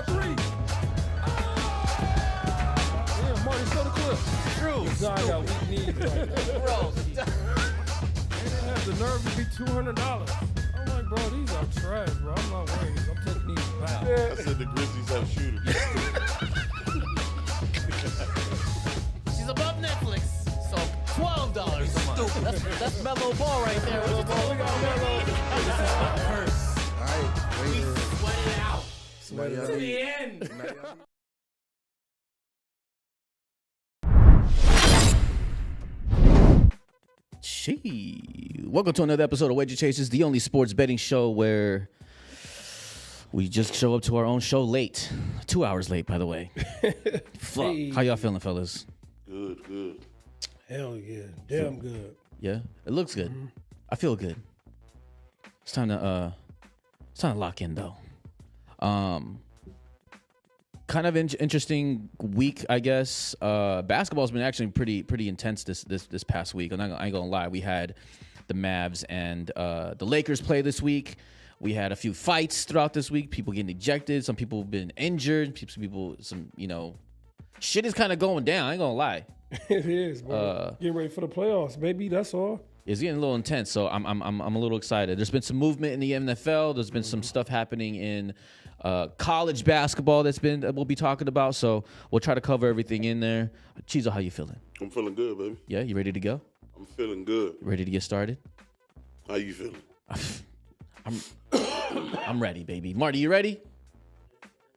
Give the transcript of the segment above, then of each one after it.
three. Damn, Marty, show the clip. True. Zion got weak knees. Right? Bro. They didn't have the nerve to be $200. I'm like, bro, these are trash, bro. I'm not wearing these. I'm taking these back. I said the Grizzlies have shooters. She's above Netflix, so $12 a month. That's Mellow Ball right there. What you talking about, Mellow? Curse. All right, We sweat it out. Now y'all To the need- end. now y'all- Welcome to another episode of Wager Chasers, the only sports betting show where we just show up to our own show late. 2 hours late, by the way. Fuck. Hey. How y'all feeling, fellas? Good. Hell yeah. Damn good. Yeah? It looks good. I feel good. It's time to lock in though. Kind of interesting week, I guess. Basketball's been actually pretty intense this past week. I ain't gonna lie. We had the Mavs and the Lakers play this week. We had a few fights throughout this week. People getting ejected. Some people have been injured. Shit is kind of going down. I ain't gonna lie. It is, bro. Getting ready for the playoffs, baby. That's all. It's getting a little intense, so I'm a little excited. There's been some movement in the NFL. There's been some stuff happening in college basketball that we'll be talking about. So we'll try to cover everything in there. Chizo, how you feeling? I'm feeling good, baby. Yeah, you ready to go? I'm feeling good. Ready to get started? How you feeling? I'm ready, baby. Marty, you ready?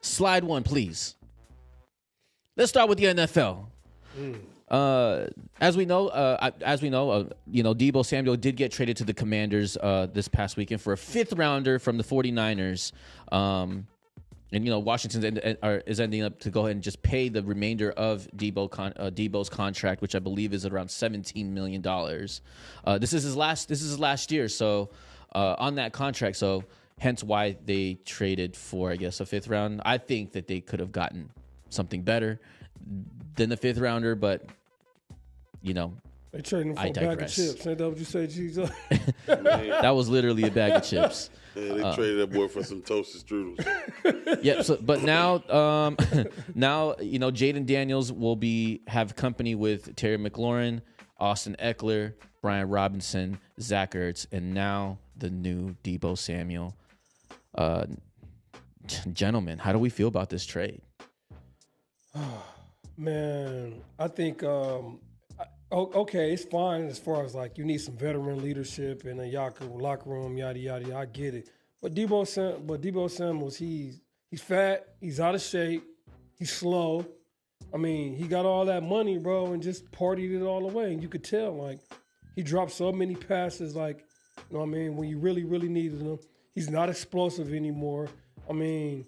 Slide one, please. Let's start with the NFL. As we know, Deebo Samuel did get traded to the Commanders this past weekend for a fifth rounder from the 49ers. And Washington is ending up to go ahead and just pay the remainder of Deebo's contract, which I believe is around $17 million. This is his last year, so on that contract, so hence why they traded for, I guess, a fifth round. I think that they could have gotten something better than the fifth rounder, but They trading for I a bag of digress. chips. Ain't that what you say, Jesus? that was literally a bag of chips. Yeah, they traded that boy for some toasted strudels. Yeah, but now, Jaden Daniels will have company with Terry McLaurin, Austin Eckler, Brian Robinson, Zach Ertz, and now the new Deebo Samuel. Gentlemen, how do we feel about this trade? Man, I think okay, it's fine as far as like you need some veteran leadership in a locker room, yada yada. I get it, but Deebo Samuels, he's fat, he's out of shape, he's slow. I mean, he got all that money, bro, and just partied it all away. And you could tell, like, he dropped so many passes, like, you know what I mean, when you really, really needed him. He's not explosive anymore. I mean,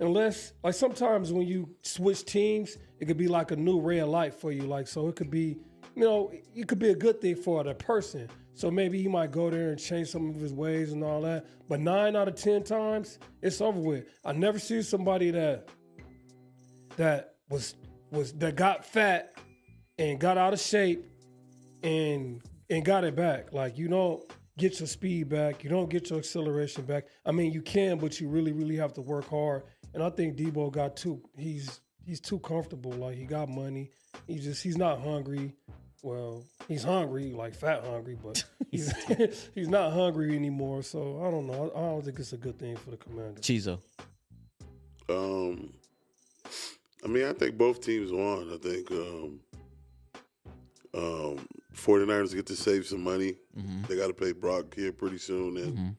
unless, like, sometimes when you switch teams, it could be like a new ray of light for you. Like, so it could be, it could be a good thing for the person. So maybe he might go there and change some of his ways and all that. But 9 out of 10 times, it's over with. I never see somebody that got fat and got out of shape and got it back. Like, you don't get your speed back. You don't get your acceleration back. I mean, you can, but you really, really have to work hard. And I think Deebo he's too comfortable. Like, he got money. He's not hungry. Well, he's hungry, like fat hungry, but he's not hungry anymore. So I don't know. I don't think it's a good thing for the Commanders. Chizo. I mean, I think both teams won. I think 49ers get to save some money. Mm-hmm. They got to pay Brock here pretty soon, and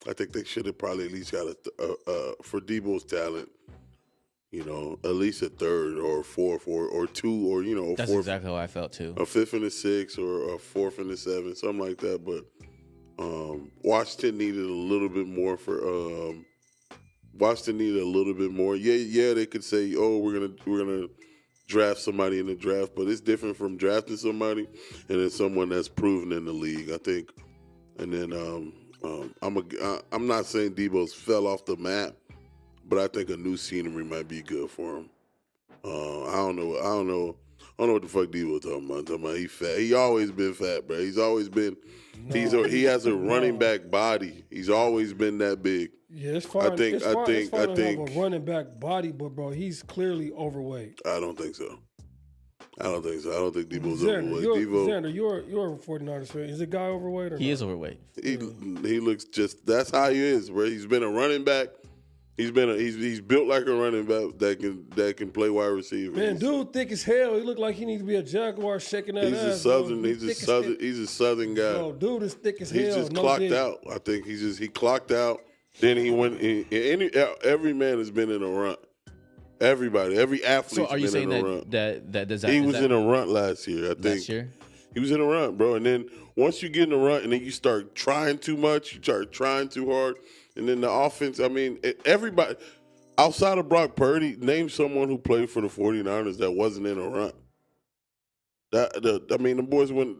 I think they should have probably at least got for Deebo's talent, at least a third or a fourth or two or a That's fourth, exactly how I felt too. a fifth and a sixth or a fourth and a seventh, something like that. But Washington needed a little bit more Washington needed a little bit more. Yeah, they could say, "Oh, we're gonna draft somebody in the draft," but it's different from drafting somebody and then someone that's proven in the league, I think. And then I'm not saying Deebo's fell off the map, but I think a new scenery might be good for him. I don't know what the fuck Deebo talking about. I'm talking about he fat. He always been fat, bro. He's always been. He has a running back body. He's always been that big. Yeah, it's fine. I think- it's I fine, think- it's fine I to think- have a running back body, but bro, he's clearly overweight. I don't think so. I don't think Debo's Xander, overweight. you're, Debo, Xander, you're a 49ers fan. Is the guy overweight or He not? is overweight. he looks just. That's how he is, bro. He's been a running back. He's built like a running back that can play wide receiver. Man, dude, thick as hell. He look like he needs to be a Jaguar shaking that He's ass. a southern. bro. He's a thick as southern. hell. He's a southern guy. Bro, dude is thick as hell. He's just no clocked dig. out. I think he clocked out. Then he went. Every man has been in a run. Everybody, every athlete. So are you been saying in a run. that does that? He is was that in a run last year. I think last year? he was in a run, bro. And then once you get in a run, and then you start trying too much, you start trying too hard, and then the offense. I mean, everybody outside of Brock Purdy, name someone who played for the 49ers that wasn't in a run. I mean, the boys went,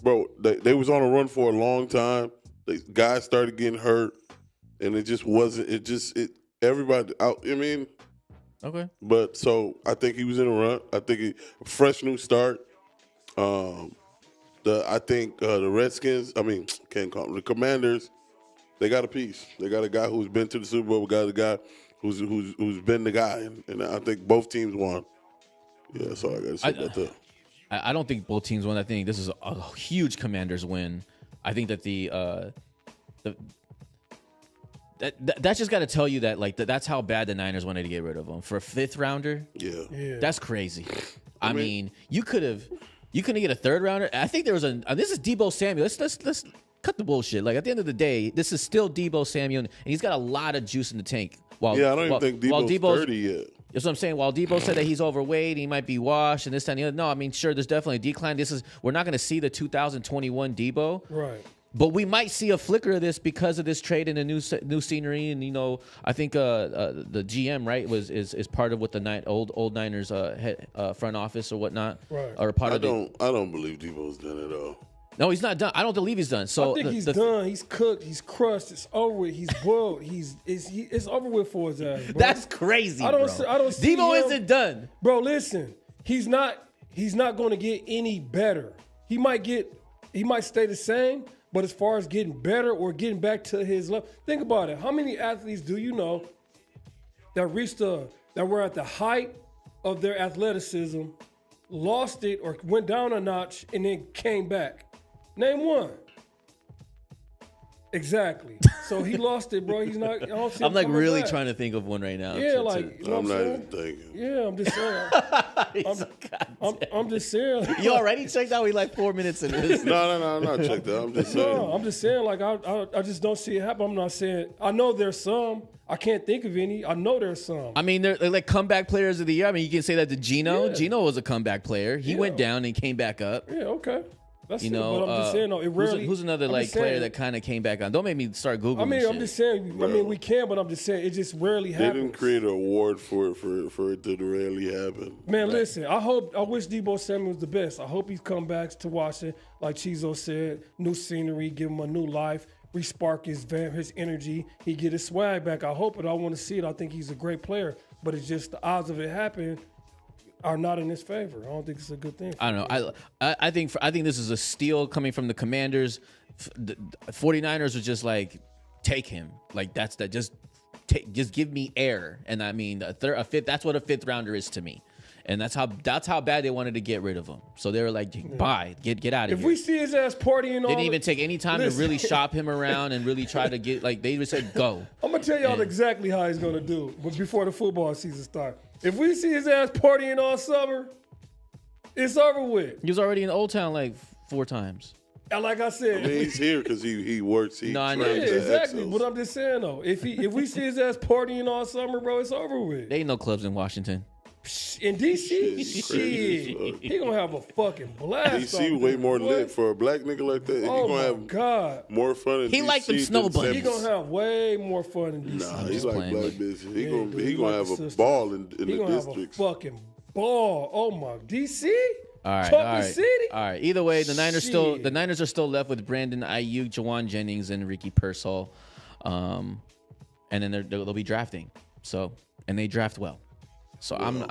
bro. They was on a run for a long time. The guys started getting hurt, and it just wasn't. Everybody. I mean. Okay. But so I think he was in a run. I think a fresh new start. I think the Redskins. I mean, can't call them the Commanders. They got a piece. They got a guy who's been to the Super Bowl. Got a guy who's been the guy, and I think both teams won. Yeah, so I got to say about that. I don't think both teams won. I think this is a huge Commanders win. I think that that's just got to tell you that that's how bad the Niners wanted to get rid of him for a 5th rounder. Yeah. That's crazy. I mean, you couldn't get a 3rd rounder. I think there was this is Deebo Samuel. Let's cut the bullshit. Like at the end of the day, this is still Deebo Samuel, and he's got a lot of juice in the tank. I don't even think Debo's 30 yet. That's what I'm saying. While Debo said that he's overweight, he might be washed and this, that, and the other. No, I mean, sure, there's definitely a decline. We're not going to see the 2021 Debo. Right. But we might see a flicker of this because of this trade and the new scenery, and I think the GM is part of what the old Niners front office or whatnot, right? Or part I don't believe Debo's done it all. No, he's not done. I don't believe he's done. So I think he's done. He's cooked. He's crushed. It's over with. He's boiled. It's over with for his ass. Bro. That's crazy. I don't see Debo him. isn't done, bro. Listen, he's not going to get any better. He might stay the same. But as far as getting better or getting back to his level, think about it. How many athletes do you know that were at the height of their athleticism, lost it or went down a notch, and then came back? Name one. Exactly. So he lost it, bro. He's not. I don't see him I'm like coming really back. trying to think of one right now. Yeah, like you know I'm what not I'm even saying? thinking. Yeah, I'm just saying. I'm just saying. You already checked out? We like 4 minutes in this. No, I'm not checked out. I'm just saying. No, I'm just saying. Like I just don't see it happen. I'm not saying. I know there's some. I can't think of any. I know there's some. I mean, they're like comeback players of the year. I mean, you can say that to Gino. Yeah. Gino was a comeback player. He went down and came back up. Yeah, okay. That's You it. know, But I'm just saying, no, it rarely. who's another I'm like just saying- player that kind of came back on? Don't make me start googling. I mean, shit. I'm just saying. I mean, we can, but I'm just saying it just rarely They happens. didn't create an award for it to rarely happen. Man, listen, I wish Deebo Samuel was the best. I hope he come back to Washington, like Chizo said, new scenery, give him a new life, re-spark his energy, he get his swag back. I hope it. I want to see it. I think he's a great player, but it's just the odds of it happening are not in his favor. I don't think it's a good thing. I don't know. I think this is a steal coming from the Commanders. The 49ers are just like, take him. Like just give me air. And I mean, a fifth. That's what a 5th rounder is to me. And that's how bad they wanted to get rid of him. So they were like, bye, get out of If here. we see his ass partying, They didn't even take any time to really shop him around and really try to get, like, they just said, go. I'm gonna tell y'all exactly how he's gonna do, but before the football season starts. If we see his ass partying all summer, it's over with. He was already in Old Town like 4 times. And like I said, I mean, he's here because he works. He No, I know. yeah, trains at exactly. Exos. But I'm just saying though, if we see his ass partying all summer, bro, it's over with. There ain't no clubs in Washington. In DC, Shit, crazy as shit, fuck. he gonna have a fucking blast. DC off way there, more boy. lit for a black nigga like that. He Oh gonna my have god, more fun. In He DC like them snow than bunnies. he gonna have way more fun in DC. Nah, he just like playing, black but- bitches. He Yeah, gonna dude, he he gonna like have the a sister. ball in He the gonna have a districts. fucking ball. Oh my, DC. All right, Chocolate all right, City? all right. Either way, the Shit. Niners are still left with Brandon Ayuk, Jawan Jennings, and Ricky Pearsall, and then they'll be drafting. So, and they draft well. So I'm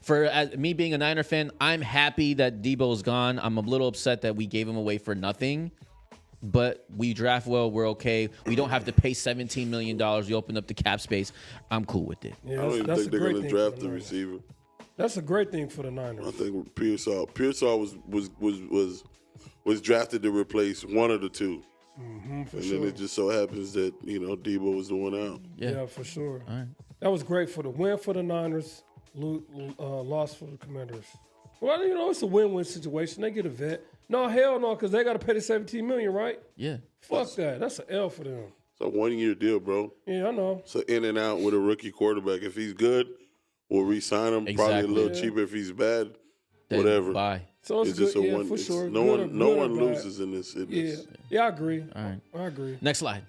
as me being a Niner fan, I'm happy that Debo's gone. I'm a little upset that we gave him away for nothing, but we draft well. We're okay. We don't have to pay $17 million. We open up the cap space. I'm cool with it. Yeah, I don't even that's think a they're great going to thing for draft the the Niners. receiver. That's a great thing for the Niners. I think Pearsall was drafted to replace one of the two. For And sure. then it just so happens that, Debo was the one out. Yeah, for sure. All right. That was great for the win for the Niners, loss for the Commanders. Well, it's a win-win situation. They get a vet. No, hell no, because they got to pay the $17 million, right? Yeah. Fuck that. That's an L for them. It's a 1-year deal, bro. Yeah, I know. It's an in and out with a rookie quarterback. If he's good, we'll re-sign him. Probably a Exactly. little Yeah. cheaper if he's bad. Then Whatever. Bye. So it's, It's good. just a Yeah, one. for it's- sure. No Good one, or- no good or one bad. loses in this. Yeah, yeah, I agree. All right. I agree. Next slide.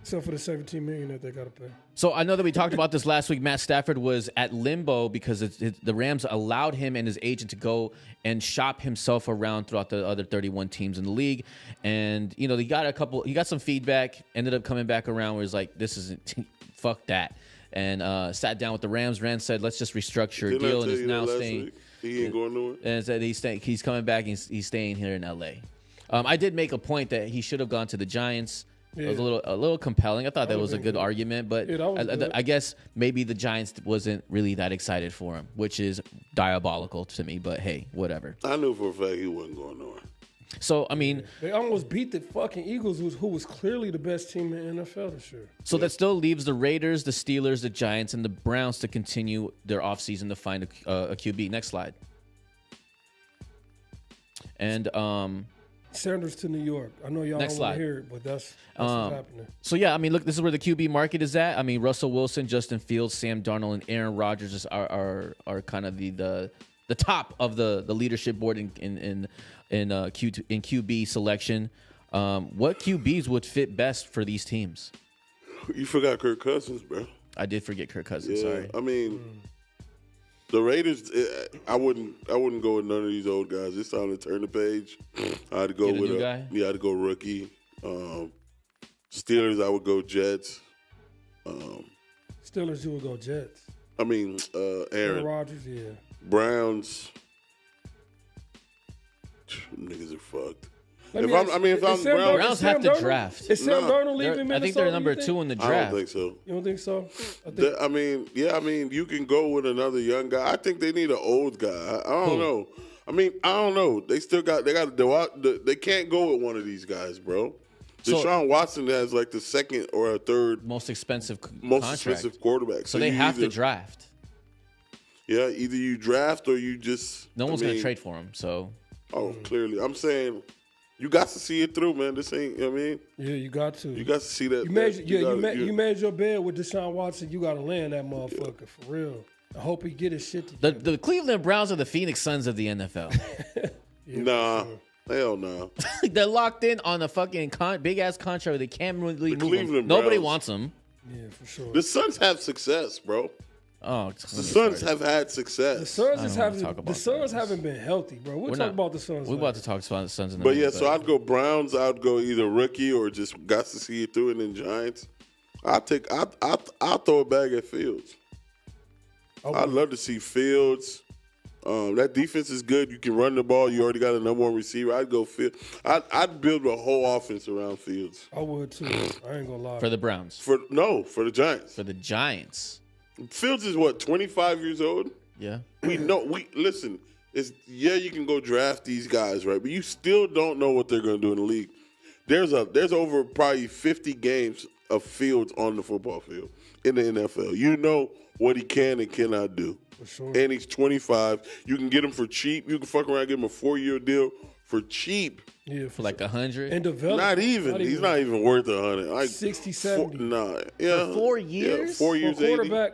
Except for the $17 million that they got to pay. So I know that we talked about this last week. Matt Stafford was at limbo because the Rams allowed him and his agent to go and shop himself around throughout the other 31 teams in the league. And, he got some feedback, ended up coming back around where he's like, this isn't, fuck that. And sat down with the Rams. Rams said, let's just restructure a Didn't I deal, tell and is you that now last staying. week? He ain't going nowhere. And said he's coming back and he's staying here in L.A. I did make a point that he should have gone to the Giants. It was a little compelling. I thought that was a good argument, but Yeah, that was good. I guess maybe the Giants wasn't really that excited for him, which is diabolical to me. But hey, whatever. I knew for a fact he wasn't going nowhere. So I mean, They almost beat the fucking Eagles, who was clearly the best team in the NFL this year. so that still leaves the Raiders, the Steelers, the Giants, and the Browns to continue their offseason to find a QB. Next slide. And Sanders to New York. I know y'all Next don't want slide. to hear it, but that's what's happening. So yeah, I mean, look, this is where the QB market is at. I mean, Russell Wilson, Justin Fields, Sam Darnold, and Aaron Rodgers are kind of the top of the leadership board in QB selection. What QBs would fit best for these teams? You forgot Kirk Cousins, bro. I did forget Kirk Cousins. Yeah, Sorry. I mean, the Raiders. I wouldn't go with none of these old guys. It's time to turn the page. I'd go Get a with new guy? Yeah, I'd go rookie. Steelers, I would go Jets. Steelers, you would go Jets. I mean, Aaron Aaron. Rodgers, yeah. Browns. Niggas are fucked. Let If me I'm- ask- I mean, if is I'm Sam Browns- Darnold- Browns is Sam have to Darnold- draft. Is Sam No. Darnold leaving I Minnesota? think they're you number think? 2 in the I draft. don't think so. You don't think so? I think I mean, you can go with another young guy. I think they need an old guy. I don't know. I don't know. They can't go with one of these guys, bro. So- Deshaun Watson has like the second or a third Most expensive most contract. expensive quarterback. So they you have to either- draft. Yeah, either you draft or you just. No one's I going mean, to trade for him. So Oh, clearly. I'm saying you got to see it through, man. This ain't. I mean, yeah, you got to. you got to see that. You made, that- you made your bed with Deshaun Watson. You got to land that motherfucker for real. I hope he get his shit together. the Cleveland Browns are the Phoenix Suns of the NFL. Nah, hell no. They're locked in on a fucking big ass contract. They can't really move them. Cleveland Nobody Browns. wants them. Yeah, for sure. The Suns have success, bro. Oh, The Suns have had The success. Suns I is don't wanna having talk about the Suns that. haven't been healthy, bro. We'll We're talk not- about the Suns. We're later. about to talk about the Suns in a But minute. yeah, so I'd go Browns. I'd go either rookie or just got to see it through, and then Giants. I'll throw a bag at Fields. I'd love to see Fields. That defense is good. You can run the ball. You already got a number one receiver. I'd go Fields. I'd build a whole offense around Fields. I would too. I ain't gonna lie. for the Browns. For the Giants. For the Giants. Fields is what, 25 years old? Yeah. Listen. You can go draft these guys, right? But you still don't know what they're going to do in the league. There's over probably 50 games of Fields on the football field in the NFL. You know what he can and cannot do. For sure. And he's 25. You can get him for cheap. You can fuck around and give him a 4-year deal for cheap. Yeah, For like 100. and develop. Not even. He's not even worth 100. Like 60, 70. Nah. Yeah. For 4 Yeah, years? 4 For years,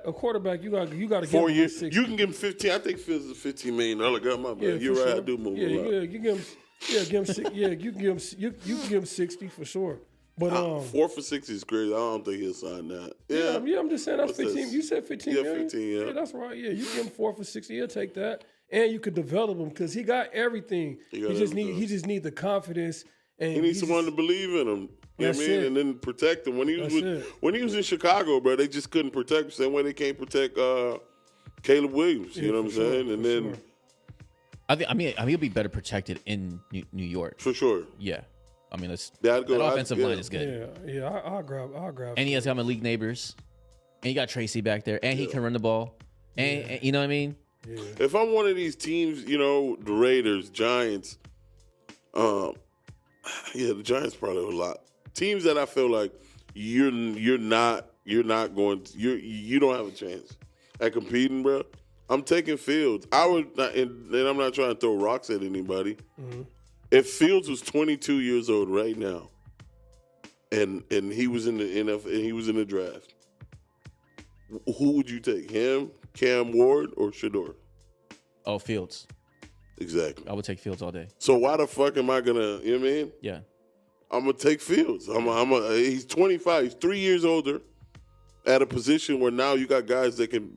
a quarterback, you got to give 4 him years. 60. You can give him 15. I think Fields is $15 million. My bad. Yeah, You're for right. sure. I do move yeah, a lot. Yeah, you give him. Yeah, give him. You can give him. You can give him 60 for sure. But 4 for 60 is crazy. I don't think he'll sign that. yeah, I'm just saying that's What's 15. this? You said 15 Yeah, million? 15, yeah. That's right. Yeah, you give him 4 for 60. He'll take that, and you could develop him because he got everything. He He got just everything. need the confidence. And He needs someone to believe in him. You know what I That's mean? it. And then protect him. When he was That's it. when he was in Chicago, bro, they just couldn't protect him. Same way they can't protect Caleb Williams. You Yeah, know what I'm for sure, saying? And for then sure. I mean, he'll be better protected in New York. for sure. Yeah. I mean, that I'd go- offensive yeah. line is good. Yeah. I'll grab. And he has got league neighbors. And you got Tracy back there. And he can run the ball. And you know what I mean? If I'm one of these teams, you know, the Raiders, Giants, the Giants probably a lot. Teams that I feel like you don't have a chance at competing, bro. I'm taking Fields. I would, and I'm not trying to throw rocks at anybody. Mm-hmm. If Fields was 22 years old right now, and he was in the NFL, and he was in the draft, who would you take? Him, Cam Ward, or Shador? Oh, Fields. Exactly. I would take Fields all day. So why the fuck am I gonna? You know what I mean? Yeah. I'm gonna take Fields. He's 25. He's 3 years older, at a position where now you got guys that can.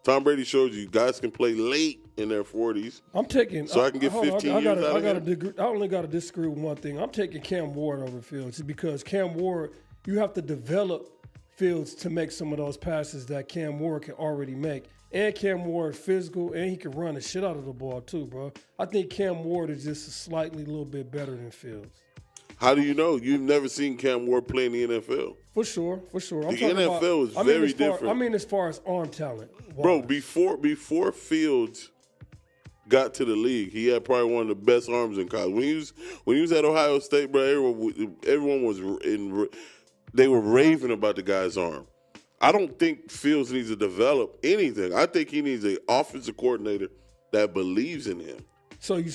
Tom Brady showed you guys can play late in their 40s. I'm taking. So I can get 15 years out of him? I only got to disagree with one thing. I'm taking Cam Ward over Fields because Cam Ward, you have to develop Fields to make some of those passes that Cam Ward can already make. And Cam Ward is physical, and he can run the shit out of the ball too, bro. I think Cam Ward is just a slightly little bit better than Fields. How do you know? You've never seen Cam Ward play in the NFL. For sure. The NFL is very different. I mean, as far as arm talent. Bro, before Fields got to the league, he had probably one of the best arms in college. When he was at Ohio State, bro, everyone was they were raving about the guy's arm. I don't think Fields needs to develop anything. I think he needs an offensive coordinator that believes in him. So you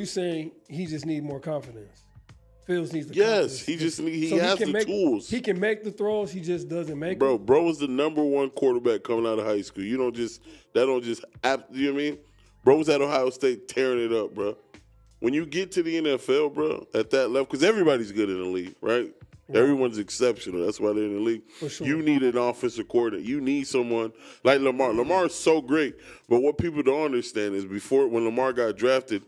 saying he just needs more confidence? Fields needs the Yes, confidence. he has the tools. He can make the throws. He just doesn't make Bro, them. bro was the number one quarterback coming out of high school. You know what I mean? Bro was at Ohio State tearing it up, bro. When you get to the NFL, bro, at that level, because everybody's good in the league, right? Everyone's exceptional. That's why they're in the league. For sure. You need an offensive coordinator. You need someone like Lamar. Lamar is so great, but what people don't understand is when Lamar got drafted,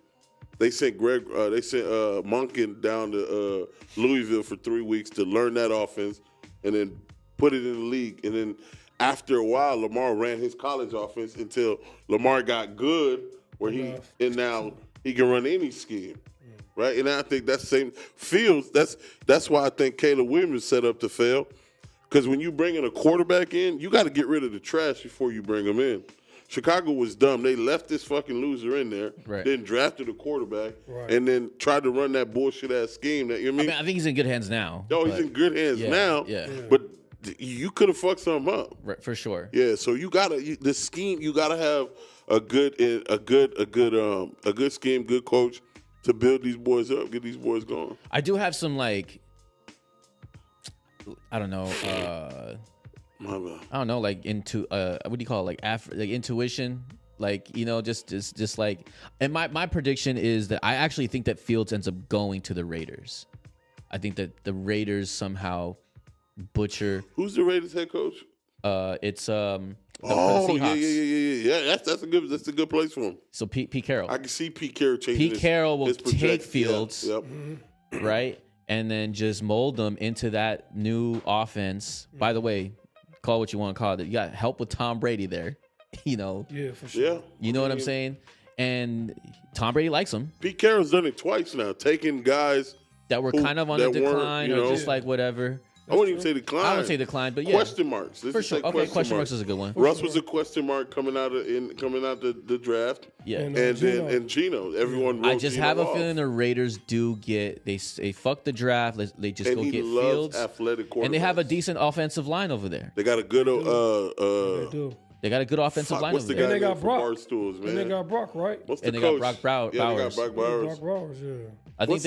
they sent Monken down to Louisville for 3 weeks to learn that offense and then put it in the league. And then after a while, Lamar ran his college offense until Lamar got good, and now he can run any scheme, right? And I think that's the same. Fields, that's why I think Caleb Williams is set up to fail, because when you bring in a quarterback in, you got to get rid of the trash before you bring him in. Chicago was dumb. They left this fucking loser in there, then drafted a quarterback, and then tried to run that bullshit-ass scheme. That, you know what I mean? I think he's in good hands now. No, he's in good hands now. Yeah. But you could have fucked something up. Right, for sure. Yeah, so the scheme. You gotta have a good scheme, good coach to build these boys up, get these boys going. I do have some I don't know. Into what do you call it? Like intuition, just like. And my prediction is that I actually think that Fields ends up going to the Raiders. I think that the Raiders somehow butcher. Who's the Raiders head coach? It's the Seahawks. Yeah. That's a good place for him. So Pete Carroll. I can see Pete Carroll changing. Pete Carroll will his take Fields, right, and then just mold them into that new offense. By the way, call what you want to call it. You got help with Tom Brady there, Yeah, for sure. Yeah. You know what I'm saying? And Tom Brady likes him. Pete Carroll's done it twice now, taking guys that were kind of on the decline or just like whatever. I wouldn't even say decline. I wouldn't say decline, but yeah. Question marks. For sure. Okay, question marks is a good one. Russ was a question mark coming out the draft. Yeah. And Gino. Everyone wrote I just Gino have a off. feeling the Raiders do get they fuck the draft. They just And go he get loves Fields. athletic quarterbacks. And they have a decent offensive line over there. They got a good They do. They got a good offensive line what's over the there. guy And they got named for Brock. Barstools, man? And they got Brock, right? What's the And they coach? got Brock Yeah, they Bowers. got Brock Bowers. Brock Bowers, yeah. I think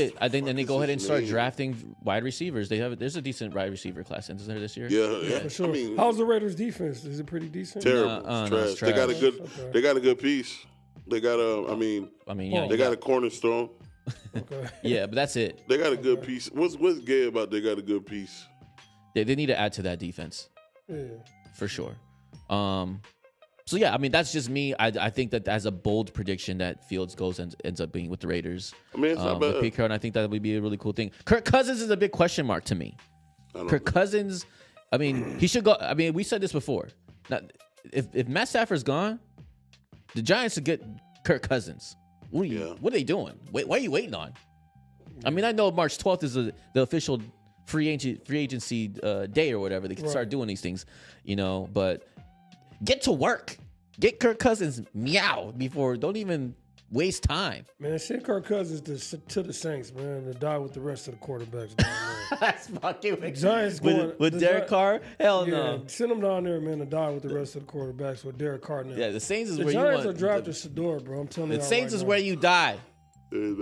then they go ahead and start name? drafting wide receivers. There's a decent wide receiver class, isn't there, this year? Yeah. For sure. I mean, How's the Raiders' defense? Is it pretty decent? terrible. No, It's it's trash. They got a trash. good. Okay. They got a good piece. They got a. I mean, Yeah, they got a cornerstone. Okay. yeah, but that's it. They got a good piece. What's gay about they got a good piece? They need to add to that defense Yeah. for sure. So yeah, I mean that's just me. I think that as a bold prediction that Fields ends up being with the Raiders. I mean, it's not With bad. Pete Carroll, and I think that would be a really cool thing. Kirk Cousins is a big question mark to me. Kirk Cousins, I mean, he should go. I mean, we said this before. Now, if Matt Stafford's gone, the Giants should get Kirk Cousins. What are they doing? What are you waiting on? I mean, I know March 12th is the official free agency day or whatever. They can start doing these things, but get to work. Get Kirk Cousins meow before. Don't even waste time. Man, send Kirk Cousins to the Saints, man, to die with the rest of the quarterbacks down there. That's fucking The Giants going with Derek Carr. Hell Yeah, no. send them down there, man, to die with the rest of the quarterbacks with Derek Carr now. Yeah, the Saints is The where Giants you are want. drafting Shador, bro. I'm telling you. The Saints is where you die. And,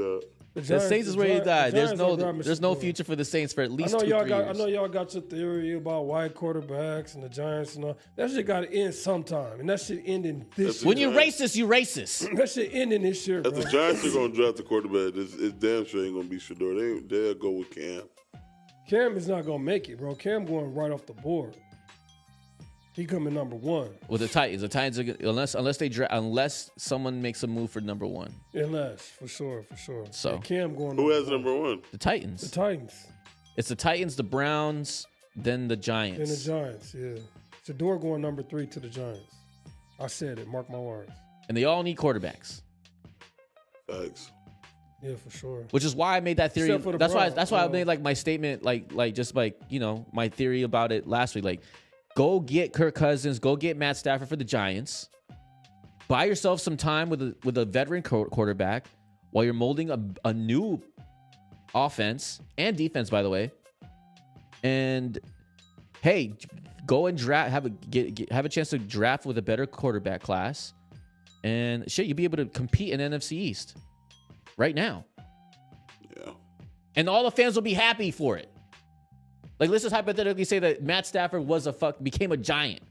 The Saints is where you die. There's no Shador. future for the Saints for at I least know 2-3 y'all years. got. I know y'all got your theory about white quarterbacks and the Giants and all. That shit got to end sometime, and that shit ending this year. When you racist, you racist. That shit ending this year, bro. if the Giants are going to draft the quarterback, it's damn sure ain't going to be Shador. They'll go with Cam. Cam is not gonna make it, bro. Cam going right off the board. He coming number one. With the Titans are unless someone makes a move for number one. Unless, for sure. So. Yeah, Cam going. Who has one. number one? The Titans. The Titans. It's the Titans, the Browns, then the Giants. And the Giants, yeah. Shador going number 3 to the Giants. I said it. Mark my words. And they all need quarterbacks. Facts. Yeah, for sure. Which is why I made that theory. Except for the That's why Browns, I made like my statement, my theory about it last week. Like, go get Kirk Cousins, go get Matt Stafford for the Giants. Buy yourself some time with a veteran quarterback while you're molding a new offense and defense, by the way. And hey, go and draft. Have a chance to draft with a better quarterback class, and shit, you'll be able to compete in NFC East right now. Yeah. And all the fans will be happy for it. Like, let's just hypothetically say that Matt Stafford became a Giant.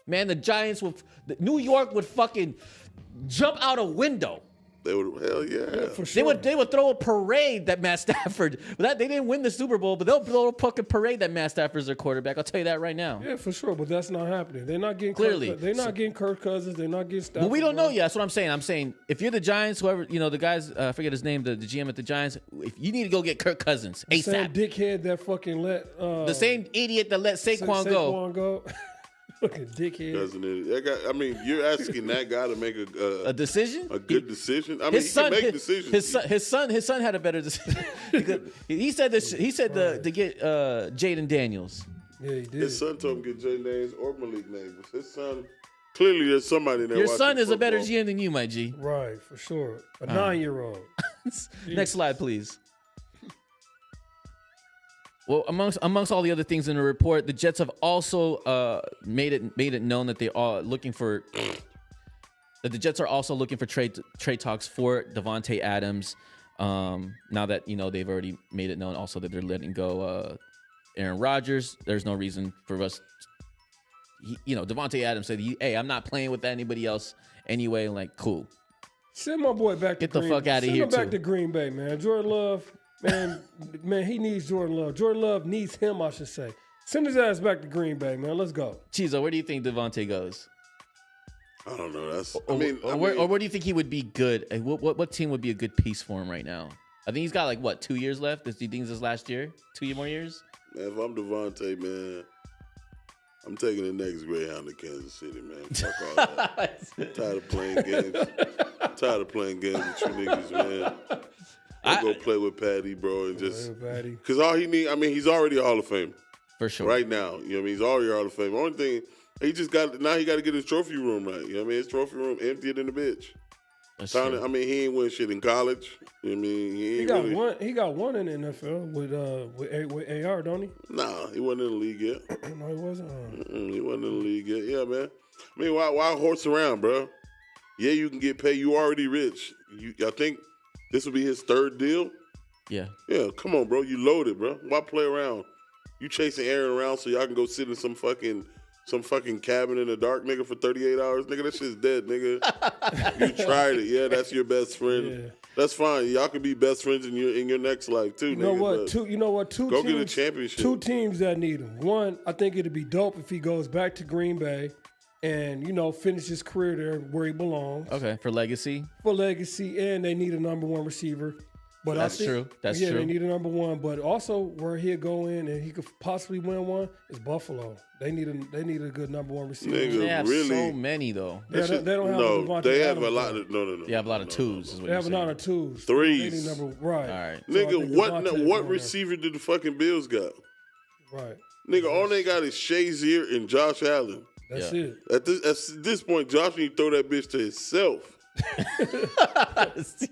Man, the Giants New York would fucking jump out a window. They would, hell yeah. For sure. They would throw a parade that Matt Stafford. They didn't win the Super Bowl, but they'll throw a fucking parade that Matt Stafford's their quarterback. I'll tell you that right now. Yeah, for sure. But that's not happening. They're not getting Clearly. They're not getting Kirk Cousins. They're not getting Stafford. But we don't bro. know yet. That's what I'm saying. I'm saying if you're the Giants, whoever the guys, I forget his name, the GM at the Giants. If you need to go get Kirk Cousins The same ASAP. dickhead that fucking let The same idiot that let Saquon go. Saquon go. Fucking dickhead. Doesn't it? You're asking that guy to make A decision? a good decision. I mean, His son, he can make decisions. his son had a better decision. he said this. He said to get Jaden Daniels. Yeah, he did. His son told him to get Jay Names or Malik Neighbors. His son, clearly there's somebody there. Your watching son is a better football. GM than you, my G. Right, for sure. A 9-year-old. Next slide, please. Well, amongst all the other things in the report, the Jets have also made it known that they are looking for that the Jets are also looking for trade talks for Devontae Adams. Now that they've already made it known also that they're letting go Aaron Rodgers. There's no reason for us. Devontae Adams said, "Hey, I'm not playing with anybody else anyway." I'm like, cool. Send my boy back to Get the Green fuck outta Send here, him back too. to Green Bay, man. Jordan Love, man, he needs Jordan Love. Jordan Love needs him, I should say. Send his ass back to Green Bay, man. Let's go. Chizo, where do you think Devontae goes? I don't know. Where do you think he would be good? What team would be a good piece for him right now? I think he's got 2 years left. Do you think this is last year? 2 more years? Man, if I'm Devontae, man, I'm taking the next Greyhound to Kansas City, man. Fuck all that. Tired of playing games. Tired of playing games with you niggas, man. I go play with Patty, bro, and just Everybody. because all he need. I mean, he's already a Hall of Famer For sure. right now. You know what I mean? He's already a Hall of Famer. Only thing he just got to get his trophy room right. You know what I mean? His trophy room emptier than the bitch. That's I true. mean, he ain't win shit in college. You know what I mean? He ain't got really, one. He got one in the NFL with AR, don't he? Nah, he wasn't in the league yet. No, he wasn't. He wasn't in the league yet. Yeah, man. I mean, why horse around, bro? Yeah, you can get paid. You already rich. I think this will be his third deal. Yeah. Yeah, come on, bro. You loaded, bro. Why play around? You chasing Aaron around so y'all can go sit in some fucking cabin in the dark, nigga, for 38 hours. Nigga, that shit's dead, nigga. You tried it. Yeah, that's your best friend. Yeah. That's fine. Y'all can be best friends in your next life, too, You know nigga. what? but Two go teams, get a championship. Two teams that need him. One, I think it'd be dope if he goes back to Green Bay and finish his career there where he belongs Okay. For legacy. for legacy. And they need a number one receiver. But That's I think, true. That's yeah, true. they need a number one. But also, where he'll go in and he could possibly win one is Buffalo. They need a good number one receiver. Nigga. They have Really? so many though. Yeah, they don't have no, Devontae they have Adams, a lot though. of no. They have a lot of twos. Is what They have you're a lot saying. of twos. Threes. They need number right. All right. So I Nigga, think what Devontae what going there. receiver did the fucking Bills got? Right. Nigga, all they got is Shazier and Josh Allen. That's Yeah. it. At this point, Josh need to throw that bitch to himself.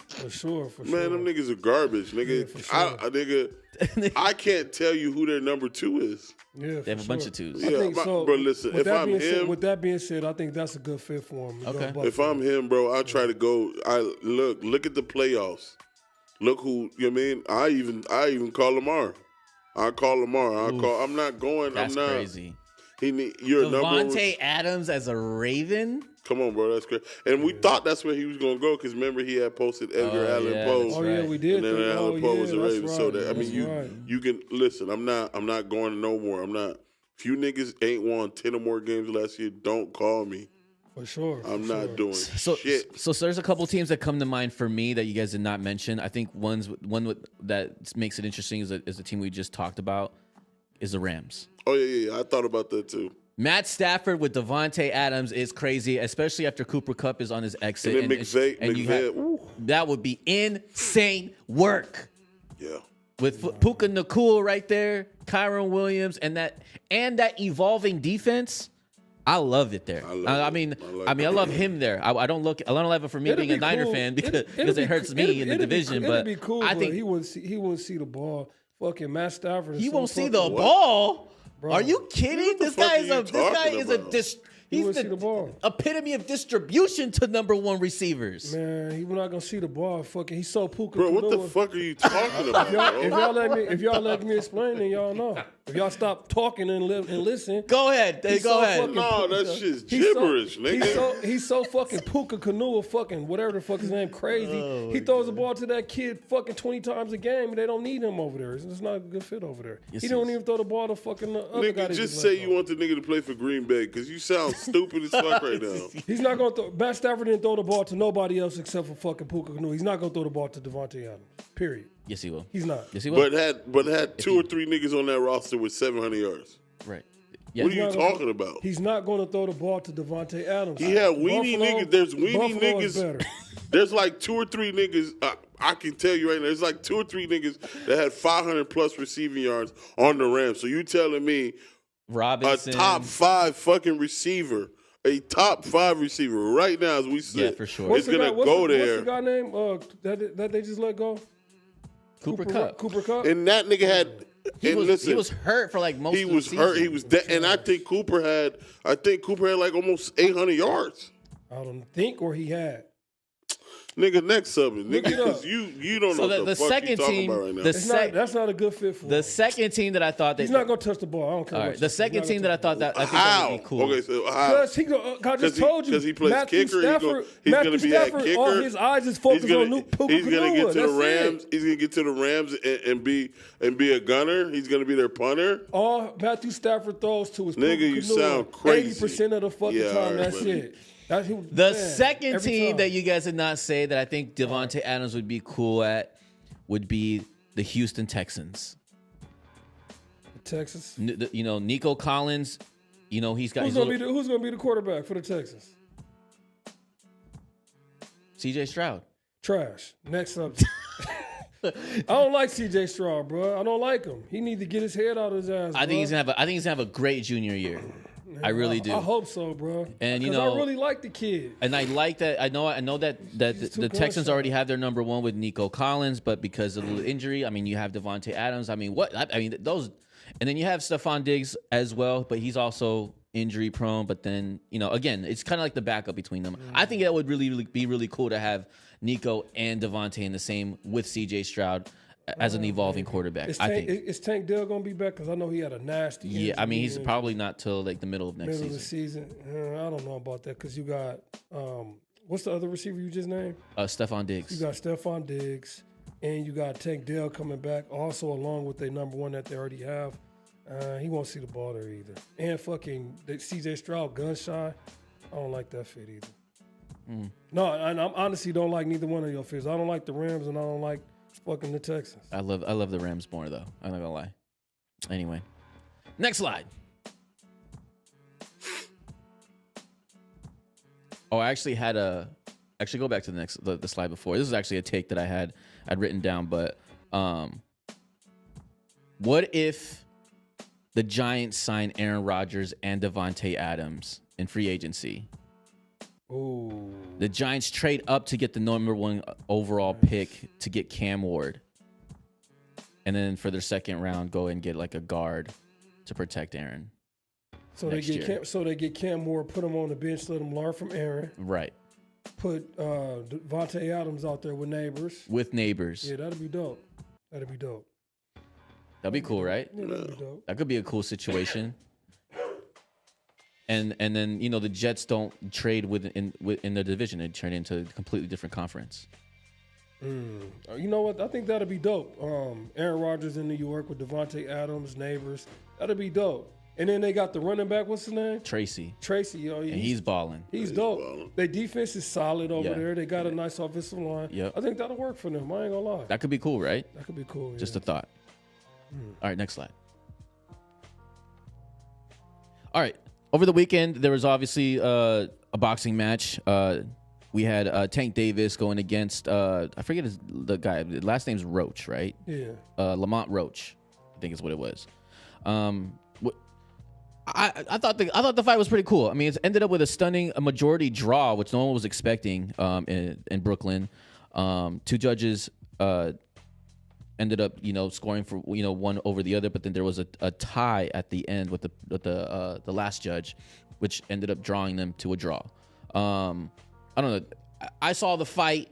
For sure. Man, them niggas are garbage, nigga. Yeah, for sure. I can't tell you who their number 2 is. Yeah, They have a bunch of twos. I Yeah, think so. bro, listen, With if that I'm being said- him- with that being said, I think that's a good fit for him. to go Okay. Buffalo. If I'm him, bro, I try to go. Look at the playoffs. Look who you know what I mean. I even call Lamar. I call Lamar. I'm not going. That's I'm not. crazy. You're a number one. Devontae Adams as a Raven. Come on, bro. That's crazy. And we thought that's where he was gonna go because remember he had posted Edgar Oh, Allan yeah, Poe. that's Oh yeah, right. we did. And then think- Allen Poe was a that's Raven. right. So that I That's mean, right. you can listen. I'm not going to no more. I'm not. If you niggas ain't won 10 or more games last year, don't call me. For sure. I'm for not sure. doing So shit. there's a couple teams that come to mind for me that you guys did not mention. I think one that makes it interesting is the team we just talked about is the Rams. Oh yeah. I thought about that too. Matt Stafford with Devontae Adams is crazy, especially after Cooper Kupp is on his exit. And then McVay. Ooh. That would be insane work. Yeah. With Puka Nakul right there, Kyron Williams, and that evolving defense, I love it there. I mean, I love him there. I don't love it for me It'd being a be Niner cool. fan because It'd it hurts me in the division. It'd But be cool, I but think he wouldn't see the ball. Fucking Matt Stafford. is he so won't see fucking- the ball. Bro. Are you kidding? What the This fuck guy are is you a talking about? He he's wouldn't see the the ball. epitome of distribution to number one receivers. Man, he was not gonna see the ball. Fucking, he's so Puka. Bro, what the Kalua. fuck are you talking about, If bro? y'all let me explain, then y'all know. If y'all stop talking and listen. Go ahead. he's Go so ahead. fucking No, Puka- that shit's he's so- gibberish, nigga. He's so fucking Puka Kanua fucking whatever the fuck his name crazy. Oh, He throws the ball to that kid fucking 20 times a game. They don't need him over there. It's not a good fit over there. Yes, he it don't is. even throw the ball to fucking the other guy. Nigga, they just let say you go. want the nigga to play for Green Bay because you sound stupid as fuck right now. He's not gonna throw. Matt Stafford didn't throw the ball to nobody else except for fucking Puka Kanua. He's not gonna throw the ball to Devontae Adams. Period. Yes, he will. He's not. Yes, he will. But had 2 or 3 niggas on that roster with 700 yards. Right. What are Yeah. you talking about? He's not going to throw the ball to Devontae Adams. He had weenie Buffalo- niggas. There's weenie Buffalo is niggas. better. There's like 2 or 3 niggas. I can tell you right now. There's like 2 or 3 niggas that had 500 plus receiving yards on the Rams. So you telling me a Robinson. top 5 fucking receiver, a top 5 receiver right now as we sit, Yeah, for sure. is gonna go there. What's the guy name that they just let go? Cooper Kupp. Cooper Cup. And that nigga had. He and was, listen, he was hurt for like most he of the was season. hurt. He was dead. And I think Cooper had like almost 800 yards. I don't think, or he had. Nigga, next subject. Look Nigga, it up. because you don't So know what the the fuck second you talking team, about right now. That's not a good fit for the him. second team that I thought that He's not going to touch the ball. I don't care. all what right, you the say. second He's team not that I gonna thought that I think that How? would be cool. Okay, so how? Because I just told you. Because he plays Matthew kicker. Stafford, He's Matthew going to be that Stafford, kicker. all his eyes is focused on Puka He's going to get to the Kanua. That's Rams. it. He's going to get to the Rams and be a gunner. He's going to be their punter. All Matthew Stafford throws to is Nigga, Puka you Kanua. sound crazy. 80% of the fucking Yeah, all time, right, that's buddy. it. That's who, The man, second every team time. that you guys did not say that I think Devontae Adams would be cool at would be the Houston Texans. Texas. Nico Collins. He's got Who's gonna be the quarterback for the Texans? CJ Stroud. Trash. Next up. I don't like CJ Stroud, bro. I don't like him. He need to get his head out of his ass. I think he's gonna have a great junior year. I really do. I hope so, bro. And, 'Cause I really like the kid. And I like that. I know that He's too the Texans gun-shy. already have their number one with Nico Collins, but because of the injury, I mean, you have Devontae Adams. I mean, those, and then you have Stephon Diggs as well, but he's also injury prone. But then again, it's kind of like the backup between them. I think that would really be really cool to have Nico and Devontae in the same with CJ Stroud as an evolving quarterback. Is I Tank, think. is Tank Dell gonna be back? Because I know he had a nasty. Yeah, I mean, he's injury probably not till like the middle of next middle of the season. season. I don't know about that because you got what's the other receiver you just named? Stephon Diggs. You got Stephon Diggs, and you got Tank Dell coming back also along with their number one that they already have. He won't see the ball there either. And fucking CJ Stroud gun shy. I don't like that fit either. No, and I honestly don't like neither one of your fits. I don't like the Rams, and I don't like Fucking the Texans. I love the Rams more though. I'm not gonna lie. Anyway, next slide. Oh, I actually had actually go back to the slide before. This is actually a take that I'd written down, but what if the Giants sign Aaron Rodgers and Devontae Adams in free agency? Ooh. The Giants trade up to get the number 1 overall pick to get Cam Ward. And then for their second round, go and get like a guard to protect Aaron. So they get Cam Moore, put him on the bench, let him learn from Aaron. Right. Put Devontae Adams out there with Neighbors. With Neighbors. Yeah, that'd be dope. That'd be dope. That'd be cool, right? Yeah, that'd be dope. That could be a cool situation. And then the Jets don't trade in the division; they turn into a completely different conference. You know what? I think that'd be dope. Aaron Rodgers in New York with Devontae Adams, Neighbors. That'd be dope. And then they got the running back. What's his name? Tracy. Yo, And he's balling. He's dope. Their defense is solid over there. They got a nice offensive line. Yep. I think that'll work for them. I ain't gonna lie. That could be cool, right? That could be cool. Just yeah. a thought. All right, next slide. All right. Over the weekend, there was obviously a boxing match. We had Tank Davis going against I forget the guy. The last name's Roach, right? Yeah. Lamont Roach, I think is what it was. I thought the fight was pretty cool. I mean, it ended up with a majority draw, which no one was expecting in Brooklyn. 2 judges ended up scoring for one over the other, but then there was a tie at the end with the last judge, which ended up drawing them to a draw. I don't know. I saw the fight.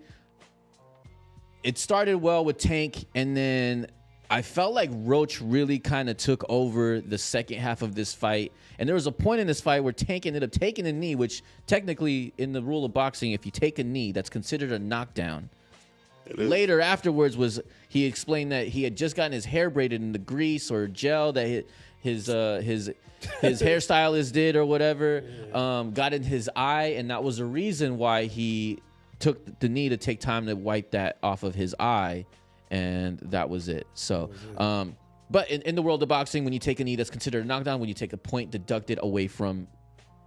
It started well with Tank, and then I felt like Roach really kind of took over the second half of this fight. And there was a point in this fight where Tank ended up taking a knee, which technically in the rule of boxing, if you take a knee, that's considered a knockdown. Later afterwards he explained that he had just gotten his hair braided in the grease or gel that his hairstylist did or whatever, got in his eye, and that was the reason why he took the knee to take time to wipe that off of his eye, and that was it. So, but in the world of boxing, when you take a knee, that's considered a knockdown. When you take a point deducted away from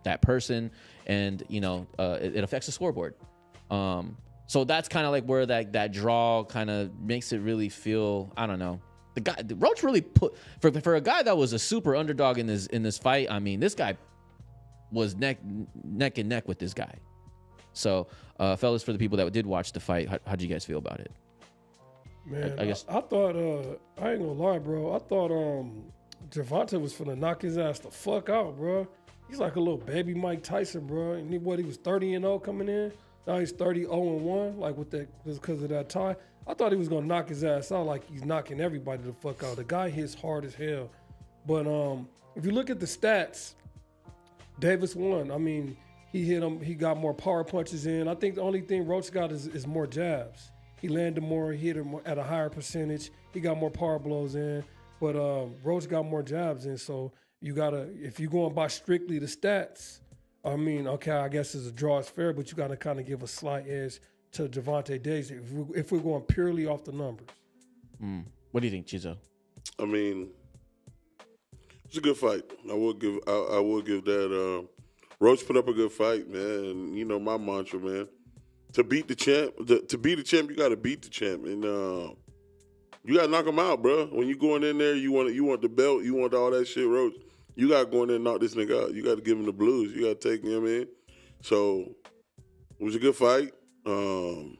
that person, and it affects the scoreboard. So that's kind of like where that draw kind of makes it really feel, I don't know. The Roach really put for a guy that was a super underdog in this fight. I mean, this guy was neck and neck with this guy. So, fellas, for the people that did watch the fight, how'd you guys feel about it? Man, I thought I ain't gonna lie, bro. I thought Gervonta was finna knock his ass the fuck out, bro. He's like a little baby Mike Tyson, bro. And he was 30-0 coming in. Now he's 30-0-1, like with that, because of that tie. I thought he was gonna knock his ass out, like he's knocking everybody the fuck out. The guy hits hard as hell. But if you look at the stats, Davis won. I mean, he hit him. He got more power punches in. I think the only thing Roach got is more jabs. He landed more. He hit him at a higher percentage. He got more power blows in. But Roach got more jabs in. So if you're going by strictly the stats, I mean, okay, I guess it's a draw is fair, but you got to kind of give a slight edge to Gervonta Davis if we're going purely off the numbers. What do you think, Chizo? I mean, it's a good fight. I will give that. Roach put up a good fight, man. And my mantra, man. To beat the champ, you got to beat the champ, and you got to knock him out, bro. When you going in there, you want the belt, you want all that shit, Roach. You got to go in there and knock this nigga out. You got to give him the blues. You got to take him in. So it was a good fight, and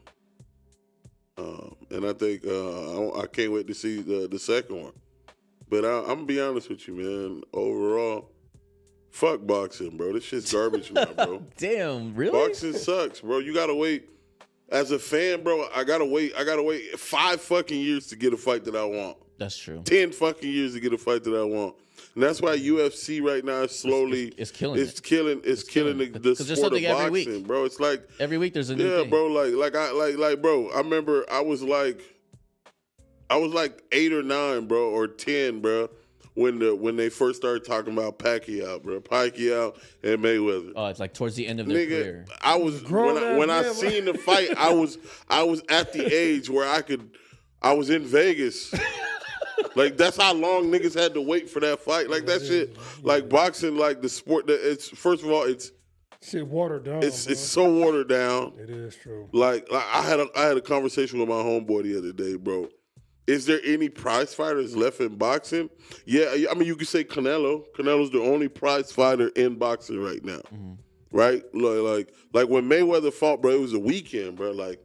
I think I can't wait to see the second one. But I'm gonna be honest with you, man. Overall, fuck boxing, bro. This shit's garbage now, bro. Damn, really? Boxing sucks, bro. You gotta wait. As a fan, bro, I gotta wait 5 fucking years to get a fight that I want. That's true. 10 fucking years to get a fight that I want. And that's why UFC right now is slowly it's killing the sport of boxing, bro. It's like every week there's a new thing. bro. Like, bro. I remember I was like 8 or 9, bro, or 10, bro, when they first started talking about Pacquiao, bro. Pacquiao and Mayweather. Oh, it's like towards the end of their career. I was when I seen the fight, I was at the age where I could I was in Vegas. Like, that's how long niggas had to wait for that fight. Like, that shit, like, boxing, like, the sport, that it's, first of all, it's watered down. it's so watered down. It is true. Like I had a conversation with my homeboy the other day, bro. Is there any prize fighters left in boxing? Yeah, I mean, you could say Canelo. Canelo's the only prize fighter in boxing right now, right? Like when Mayweather fought, bro, it was a weekend, bro. Like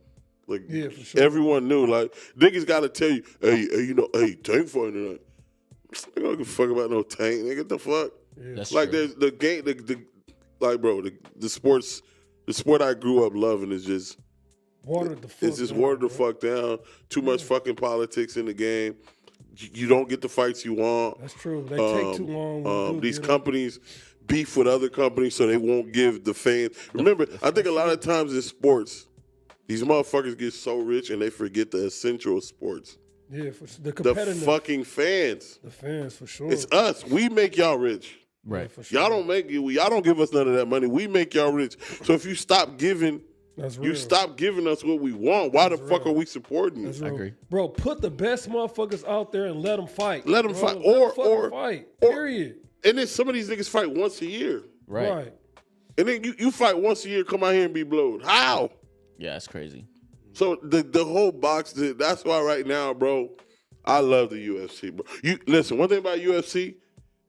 yeah, for sure. everyone knew. Like, niggas got to tell you, hey, Tank fighting tonight. I don't give a fuck about no Tank, nigga. What the fuck? Yeah. That's Like, true. there's the game, like, bro, the sport I grew up loving is just. Watered the fuck It's just down, watered the bro. fuck down. Too much fucking politics in the game. You don't get the fights you want. That's true. They take too long. when you do These get companies beef with other companies so they won't give the fans. Remember, I think a lot of times in sports, these motherfuckers get so rich and they forget the essential of sports. Yeah, for the The competitive. fucking fans. The fans, for sure. It's us. We make y'all rich. Right. For sure. Y'all don't make it. Y'all don't give us none of that money. We make y'all rich. So if you stop giving, That's real. you stop giving us what we want. Why the fuck are we supporting you? That's I real. agree. Bro, put the best motherfuckers out there and let them fight. Let 'em bro. fight. Let 'em Or- fucking fight. or- Period. And then some of these niggas fight once a year. Right. And then you fight once a year, come out here and be blowed. How? Yeah, it's crazy. So the whole box, that's why right now, bro, I love the UFC, bro. You listen, one thing about UFC,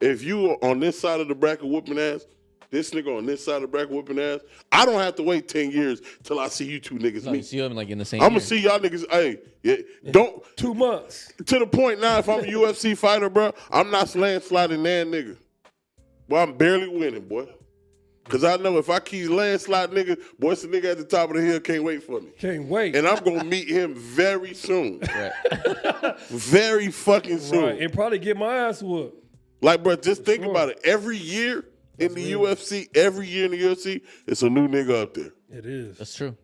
if you are on this side of the bracket whooping ass, this nigga on this side of the bracket whooping ass, I don't have to wait 10 years till I see you two niggas No, you meet. see them like in the same. I'm year. gonna see y'all niggas, hey, yeah, don't, 2 months. to the point now, if I'm a UFC fighter, bro, I'm not landsliding that nigga. Boy, I'm barely winning, boy. Because I know if I keep landslide nigga, boy, it's the nigga at the top of the hill can't wait for me. Can't wait. And I'm going to meet him very soon. Right. Very fucking soon. right. And probably get my ass whooped. Like, bro, just think sure. about it. Every year in the UFC, every year in the UFC, it's a new nigga up there. It is. That's true.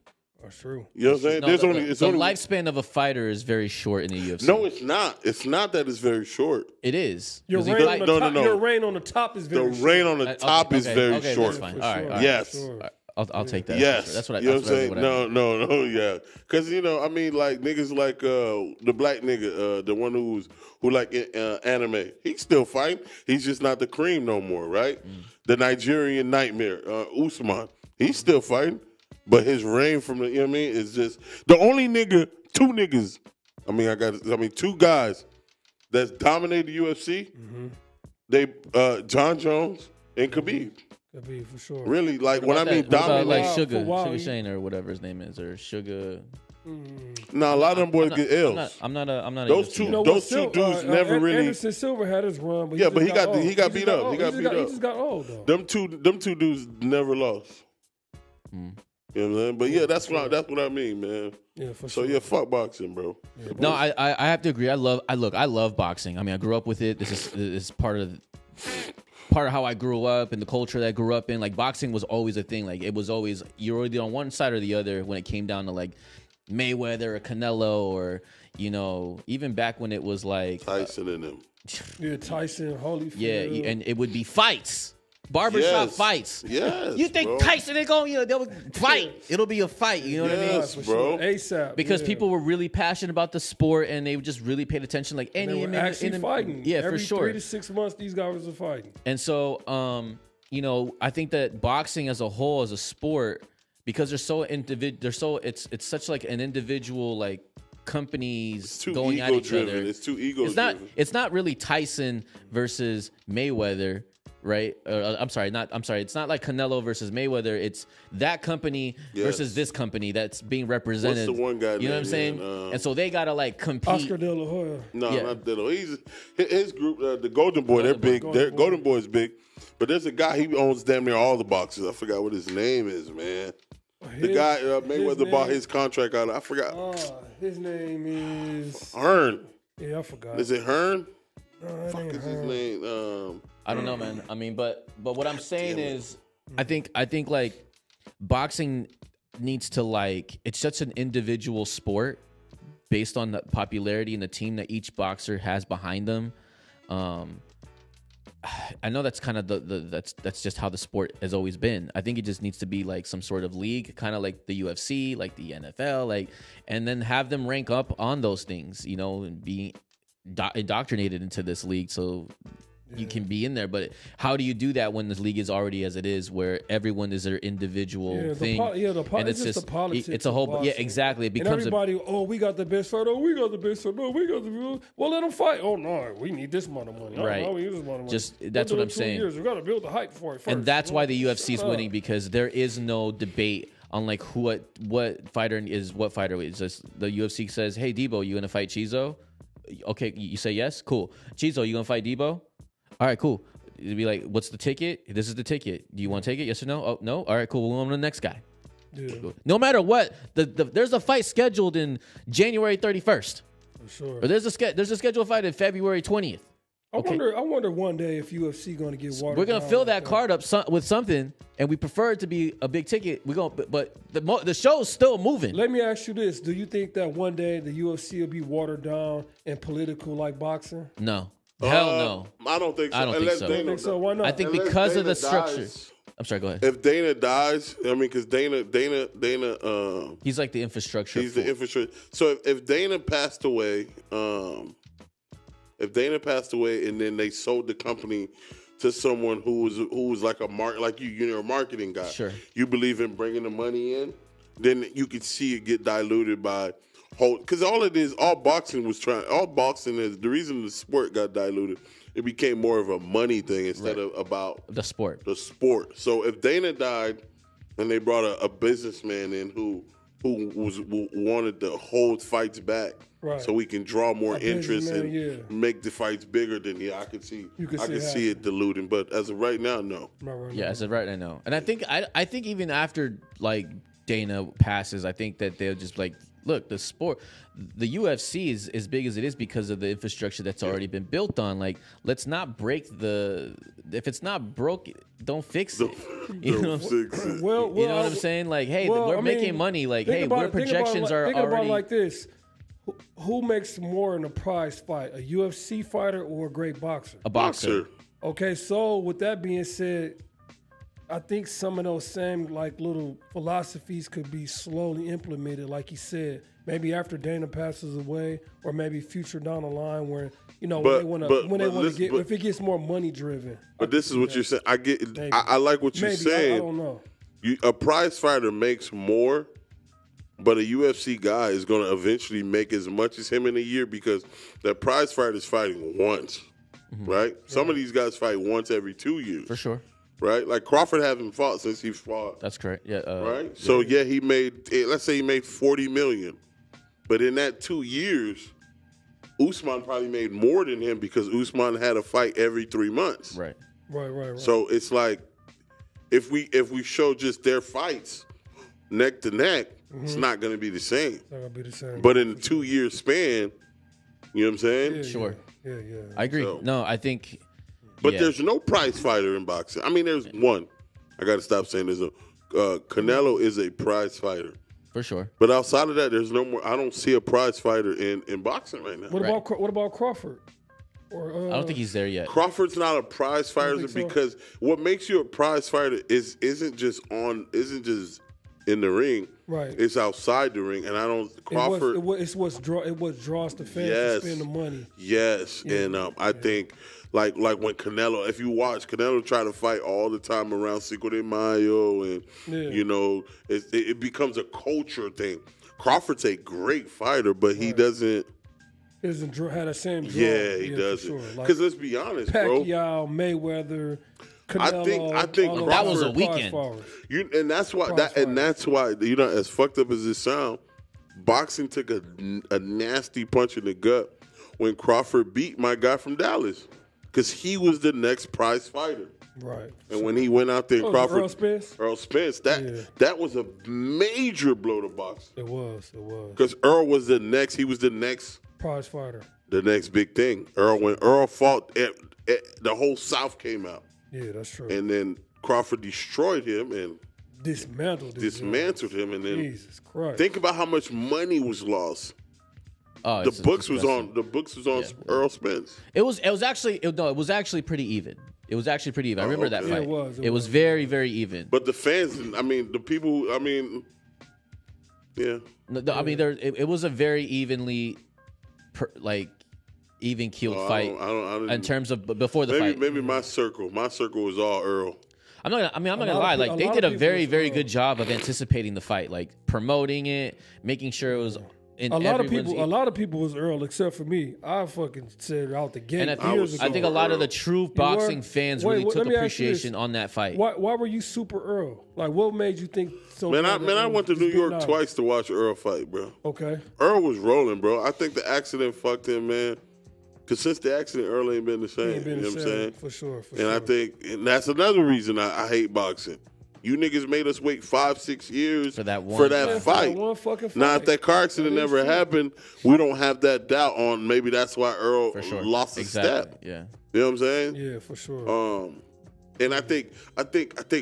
That's true. You know what I'm saying? No, There's the, only, the, it's the only lifespan of a fighter is very short in the UFC. No, it's not. It's not that it's very short. It is. Your 'Cause he reign, fight- on the No, top, no. your reign on the top is The very reign on the Okay, top is okay, very okay, short. That's fine. For All right, sure. all right. Yes. For sure. I'll take that. Yes. That's what I. You know That's what I'm saying? what I meant. No, yeah. Because, you know, I mean, like, niggas like the black nigga, the one who like anime, he's still fighting. He's just not the cream no more, right? The Nigerian nightmare, Usman, he's still fighting. But his reign from the, you know what I mean, is just the only nigga, two niggas. Two guys that's dominated the UFC. They, John Jones and Khabib. Could be for sure. Really, like when I What mean about dominate, like For a Sugar while, Sugar he- Shane or whatever his name is, or Sugar. nah, a lot of them boys get L's. I'm not a. Those UFC two- guy. You know Those what? two dudes never really- Anderson Silva had his run, but Yeah, just but he got old. he got just beat up. old. He got beat He up. just got old though. Them two dudes never lost. You know what I'm saying? But yeah, that's what I mean, man. Yeah, for So sure. yeah, fuck boxing, bro. No, I have to agree. I love boxing. I mean, I grew up with it. This is part of how I grew up and the culture that I grew up in. Like, boxing was always a thing. Like, it was always, you were either on one side or the other when it came down to like Mayweather or Canelo, or, you know, even back when it was like Tyson and them. Yeah, Tyson, Holyfield. yeah, and it would be fights. Barbershop Yes. fights. Yes. You think bro. Tyson ain't going, they'll fight. It'll be a fight, you know what I mean? Yes, for bro. sure. ASAP. Because yeah. people were really passionate about the sport and they just really paid attention. Like they any were actually fighting. Yeah, Every for sure. 3 to 6 months, these guys are fighting. And so, you know, I think that boxing as a whole, as a sport, because they're so it's such like an individual, like companies Too going at ego each driven. other. It's too ego driven. It's not really Tyson versus Mayweather, right? It's not like Canelo versus Mayweather. It's that company Yes. versus this company that's being represented. What's the one guy You know what I'm name, saying? man? And so they gotta like compete. Oscar De La Hoya. No, Yeah. not that. His group, the Golden Boy, they're big. Golden Boy's big. But there's a guy, he owns damn near all the boxes. I forgot what his name is, man. The guy Mayweather bought his contract out. I forgot. His name is. Hearn. Yeah, I forgot. Is it Hearn? That Fuck ain't is his Hearn. name? I don't know, man. I mean, but what I'm saying Damn it. is, I think like boxing needs to, like, it's such an individual sport based on the popularity and the team that each boxer has behind them. I know that's kind of that's just how the sport has always been. I think it just needs to be like some sort of league, kind of like the UFC, like the NFL, like, and then have them rank up on those things, you know, and be indoctrinated into this league so you can be in there. But how do you do that when this league is already as it is, where everyone is their individual thing? And it's just the politics. It's a whole exactly. It becomes and everybody. We got the best fighter. We got the best fighter. We got the. Well, let them fight. Oh no, we need this amount of money. Right. We need this amount of money. Just that's what I'm saying. We got to build the hype for it first. And that's why the UFC is winning, because there is no debate on like what fighter is what fighter is. Just the UFC says, "Hey, Debo, you gonna fight Chizo?" Okay, you say yes. Cool. Chizo, you gonna fight Debo? All right, cool. It'd be like, what's the ticket? This is the ticket. Do you want to take it? Yes or no? Oh, no? All right, cool. We'll go on to the next guy. Yeah. No matter what, there's a fight scheduled in January 31st. For sure. Or there's a scheduled fight in February 20th. Okay. I wonder one day if UFC going to get watered We're gonna down fill like that card up with something, and we prefer it to be a big ticket. But the show's still moving. Let me ask you this: do you think that one day the UFC will be watered down and political like boxing? No. Hell no. I don't think so. I don't think so. I don't think so. Why not? I think Unless because of Dana the structure. dies. I'm sorry. Go ahead. If Dana dies, I mean, because Dana, He's like the infrastructure. he's the infrastructure. So if Dana passed away, and then they sold the company to someone who was like you're a marketing guy. Sure. You believe in bringing the money in, then you could see it get diluted by because all boxing is the reason the sport got diluted. It became more of a money thing instead of about the sport. the sport. So if Dana died and they brought a businessman in who wanted to hold fights back, Right. so we can draw more interest and businessman, make the fights bigger, then I could see it diluting. But as of right now, no. Yeah, as of right now, no. And I think even after like Dana passes, I think that they'll just like, look, the sport, the UFC is as big as it is because of the infrastructure that's already been built on. Like, let's not break if it's not broke, don't fix it. You know what I'm saying? Like, hey, we're making money. Like, hey, projections are already. Think about it like this: who makes more in a prize fight, a UFC fighter or a great boxer? A boxer. Okay, so with that being said, I think some of those same like little philosophies could be slowly implemented, like you said, maybe after Dana passes away, or maybe future down the line, where if it gets more money driven. But this is what you're saying. I like what you're saying. I don't know. A prize fighter makes more, but a UFC guy is going to eventually make as much as him in a year because that prize fighter is fighting once, right? Some of these guys fight once every 2 years. For sure. Right? Like Crawford hasn't fought since he fought. That's correct. Yeah. Right? Yeah. So, he made, let's say he made $40 million. But in that 2 years, Usman probably made more than him because Usman had a fight every 3 months. Right. Right. So it's like, if we show just their fights neck to neck, it's not going to be the same. It's not going to be the same. But in a 2 year span, you know what I'm saying? Yeah, Sure. Yeah. I agree. So- No, I think. But yeah. there's no prize fighter in boxing. I mean, there's one. I got to stop saying there's a Canelo is a prize fighter. For sure. But outside of that, there's no more. I don't see a prize fighter in boxing right now. What about Crawford? Or, I don't think he's there yet. Crawford's not a prize fighter think so. because what makes you a prize fighter isn't just in the ring. Right. It's outside the ring, and I don't. Crawford. It's what draws the fans to spend the money. Yes, and I think like when Canelo, if you watch Canelo try to fight all the time around Cinco de Mayo, and it becomes a culture thing. Crawford's a great fighter, but he doesn't. Isn't had the same draw. Yeah, he doesn't. Because let's be honest, bro. Pacquiao, Mayweather, Canelo. I think that Crawford was a weekend. And that's why as fucked up as it sounds, boxing took a nasty punch in the gut when Crawford beat my guy from Dallas, because he was the next prize fighter. Right. And when he went out there, Crawford, Earl Spence, that was a major blow to boxing. It was. Because Earl was the next. He was the next prize fighter. The next big thing. When Earl fought, the whole South came out. Yeah, that's true. And then Crawford destroyed him and dismantled him. And then Jesus Christ. Think about how much money was lost Oh, The it's books was disgusting. on Earl Spence. It was actually pretty even. It was actually pretty even. I remember that okay. fight. Yeah, it It was. was very, very even. But the fans, I mean, the people, I mean, yeah. I mean, it was a very evenly, even keeled fight I don't in terms of before the maybe fight. maybe my circle was all Earl. I'm not gonna lot lie. of Like pe- they a lot did of a very, people very as good well. job of anticipating the fight, like promoting it, making sure it was in A lot of everyone's people, a lot of people was Earl, except for me. I fucking said it out the gate And I, years think, ago. I think a lot of the Earl. true were? boxing fans Wait, really well, took let me ask you this. appreciation on that fight. Why were you super Earl? Like, what made you think so? Man, bad that I Earl went to was New being York nice? twice to watch Earl fight, bro. Okay. Earl was rolling, bro. I think the accident fucked him, man. Because since the accident, Earl ain't been the same. He ain't been you know the what I'm same, saying? for sure. And I think and that's another reason I hate boxing. You niggas made us wait 5-6 years For that one for that fight. fight. One fucking fight. Now, if that car accident That is never true. happened, we don't have that doubt on maybe that's why Earl For sure. lost a exactly. step. Yeah. You know what I'm saying? Yeah, for sure. And I think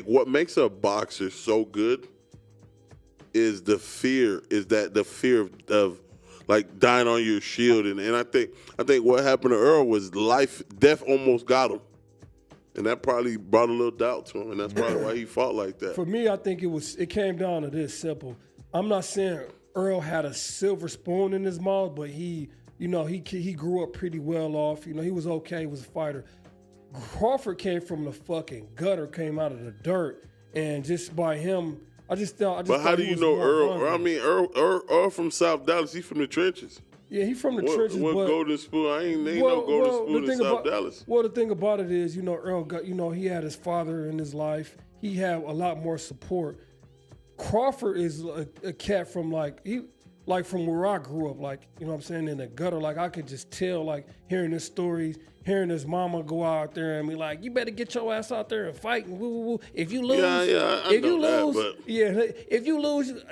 what makes a boxer so good is the fear of like dying on your shield, and I think what happened to Earl was death almost got him, and that probably brought a little doubt to him, and that's probably why he fought like that. For me, I think it came down to this simple. I'm not saying Earl had a silver spoon in his mouth, but he grew up pretty well off. You know, he was okay. He was a fighter. Crawford came from the fucking gutter, came out of the dirt, and just by him, I just thought. But how thought do he you was know more Earl? hungry. I mean, Earl from South Dallas. He's from the trenches. Yeah, he's from the What trenches, but golden spoon? I ain't no golden spoon in South Dallas. Well, the thing about it is, Earl got, he had his father in his life. He had a lot more support. Crawford is a cat from from where I grew up, like, you know what I'm saying, in the gutter. Like, I could just tell, like, hearing his stories, hearing his mama go out there and be like, you better get your ass out there and fight and woo, woo, woo. If you lose,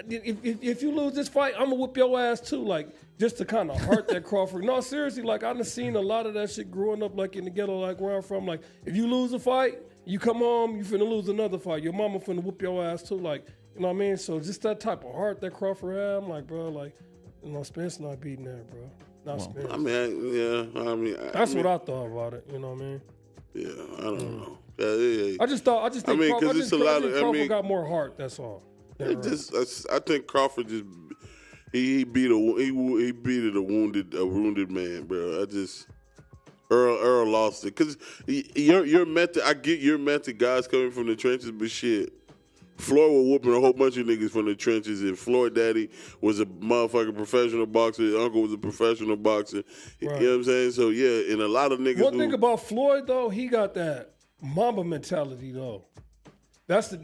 if you lose this fight, I'm gonna whoop your ass too. Like, just to kind of hurt that Crawford. No, seriously, like, I done seen a lot of that shit growing up, like, in the ghetto, like, where I'm from. Like, if you lose a fight, you come home, you finna lose another fight. Your mama finna whoop your ass too. Like, you know what I mean? So just that type of heart that Crawford had, I'm like, bro, like, Spence not beating that, bro. Not Spence. I mean, That's what I thought about it. You know what I mean? Yeah, I don't know. Yeah. I just think mean, 'cause it's a lot of- Crawford got more heart. That's all. I think Crawford just he beat a wounded man, bro. Earl lost it because your method. I get your method, guys coming from the trenches, but shit. Floyd was whooping a whole bunch of niggas from the trenches, and Floyd daddy was a motherfucking professional boxer. His uncle was a professional boxer. You know what I'm saying? So, yeah, and a lot of niggas... One thing about Floyd, though, he got that Mamba mentality, though. That's the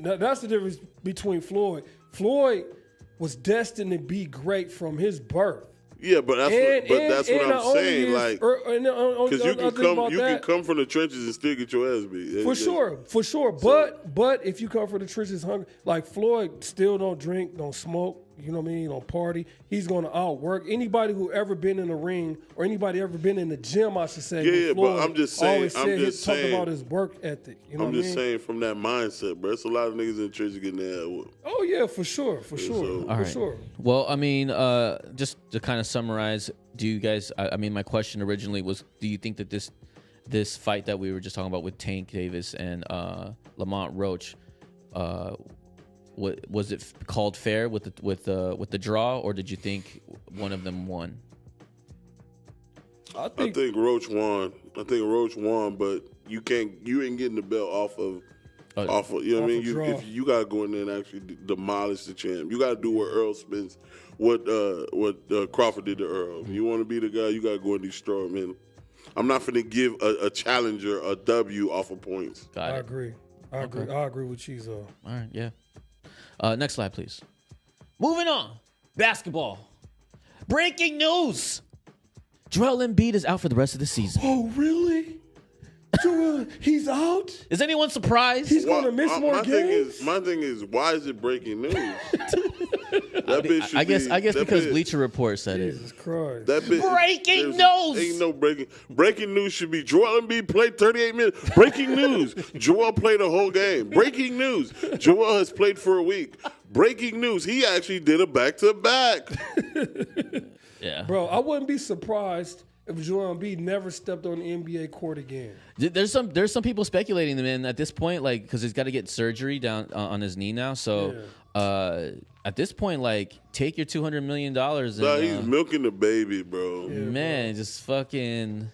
difference between Floyd. Floyd was destined to be great from his birth. Yeah, but that's what I'm saying. Like, because you can come from the trenches and still get your ass beat. For sure. But if you come from the trenches hungry, like Floyd still don't drink, don't smoke, you know what I mean, don't party. He's going to outwork anybody who ever been in the ring or anybody ever been in the gym, I should say. Yeah, Floyd but I'm just saying. talk about his work ethic. You know I'm what just I mean? saying from that mindset, bro. It's a lot of niggas in the trenches getting their ass whooped. Oh yeah, for sure. So- All right. Sure. Well, I mean, just to kind of summarize, do you guys? I mean, my question originally was, do you think that this fight that we were just talking about with Tank Davis and Lamont Roach, was it called fair with the draw, or did you think one of them won? I I think think Roach won. But you ain't getting the belt off of you know what I mean? a draw. If you gotta go in there and actually demolish the champ. You gotta do what Earl Spence, what Crawford did to Earl. If you want to be the guy, you gotta go and destroy him. And I'm not finna give a challenger a W off of points. Got I it. agree. I agree with Chizo. All right, yeah. Next slide, please. Moving on. Basketball. Breaking news. Joel Embiid is out for the rest of the season. Oh really? Joel, he's out? Is anyone surprised? He's going to miss more games? My thing is, why is it breaking news? That bitch should I guess that because bitch- Bleacher Report said it. Jesus Christ. That bitch, Breaking there's- news! Ain't no breaking news should be Joel Embiid played 38 minutes. Breaking news. Joel played a whole game. Breaking news. Joel has played for a week. Breaking news. He actually did a back-to-back. Yeah. Bro, I wouldn't be surprised if Joel Embiid never stepped on the NBA court again. There's some people speculating him in at this point, like because he's got to get surgery down on his knee now. So at this point, like take your $200 million. And, Nah, he's milking the baby, bro. man, just fucking.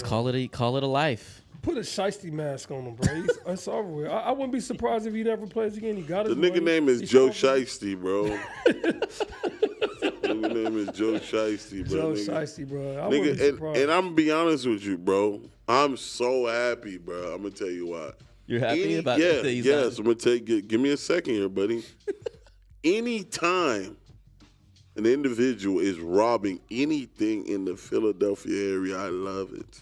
Call it a life. Put a shiesty mask on him, bro. It's over with. I wouldn't be surprised if he never plays again. He got The his nigga money. name is He's Joe confident. Shiesty, bro. Nigga name is Joe Shiesty, bro. Joe nigga. Shiesty, bro. I wouldn't be Nigga, surprised. and I'm gonna be honest with you, bro. I'm so happy, bro. I'm gonna tell you why. You're happy about yeah, that he's yes. on- I'm gonna tell you. Give me a second here, buddy. Anytime an individual is robbing anything in the Philadelphia area, I love it.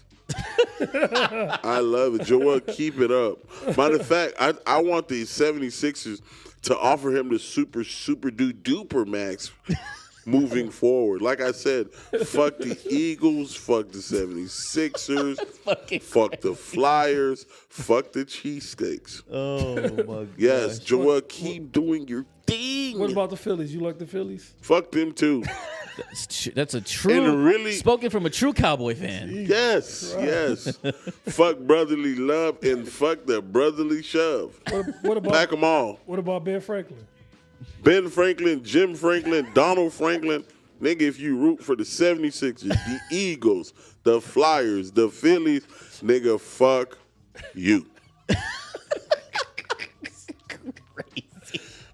I love it. Joel, keep it up. Matter of fact, I want the 76ers to offer him the super duper max moving forward. Like I said, fuck the Eagles, fuck the 76ers, fuck the Flyers, fuck the cheesesteaks. Oh my god. Yes, Joel, keep doing your thing. What about the Phillies? You like the Phillies? Fuck them too. That's a true. And really- spoken from a true Cowboy fan. Yes, yes. Fuck brotherly love and fuck the brotherly shove. What Pack about them all. what about Ben Franklin? Ben Franklin, Jim Franklin, Donald Franklin. Nigga, if you root for the 76ers, the Eagles, the Flyers, the Phillies, nigga, fuck you.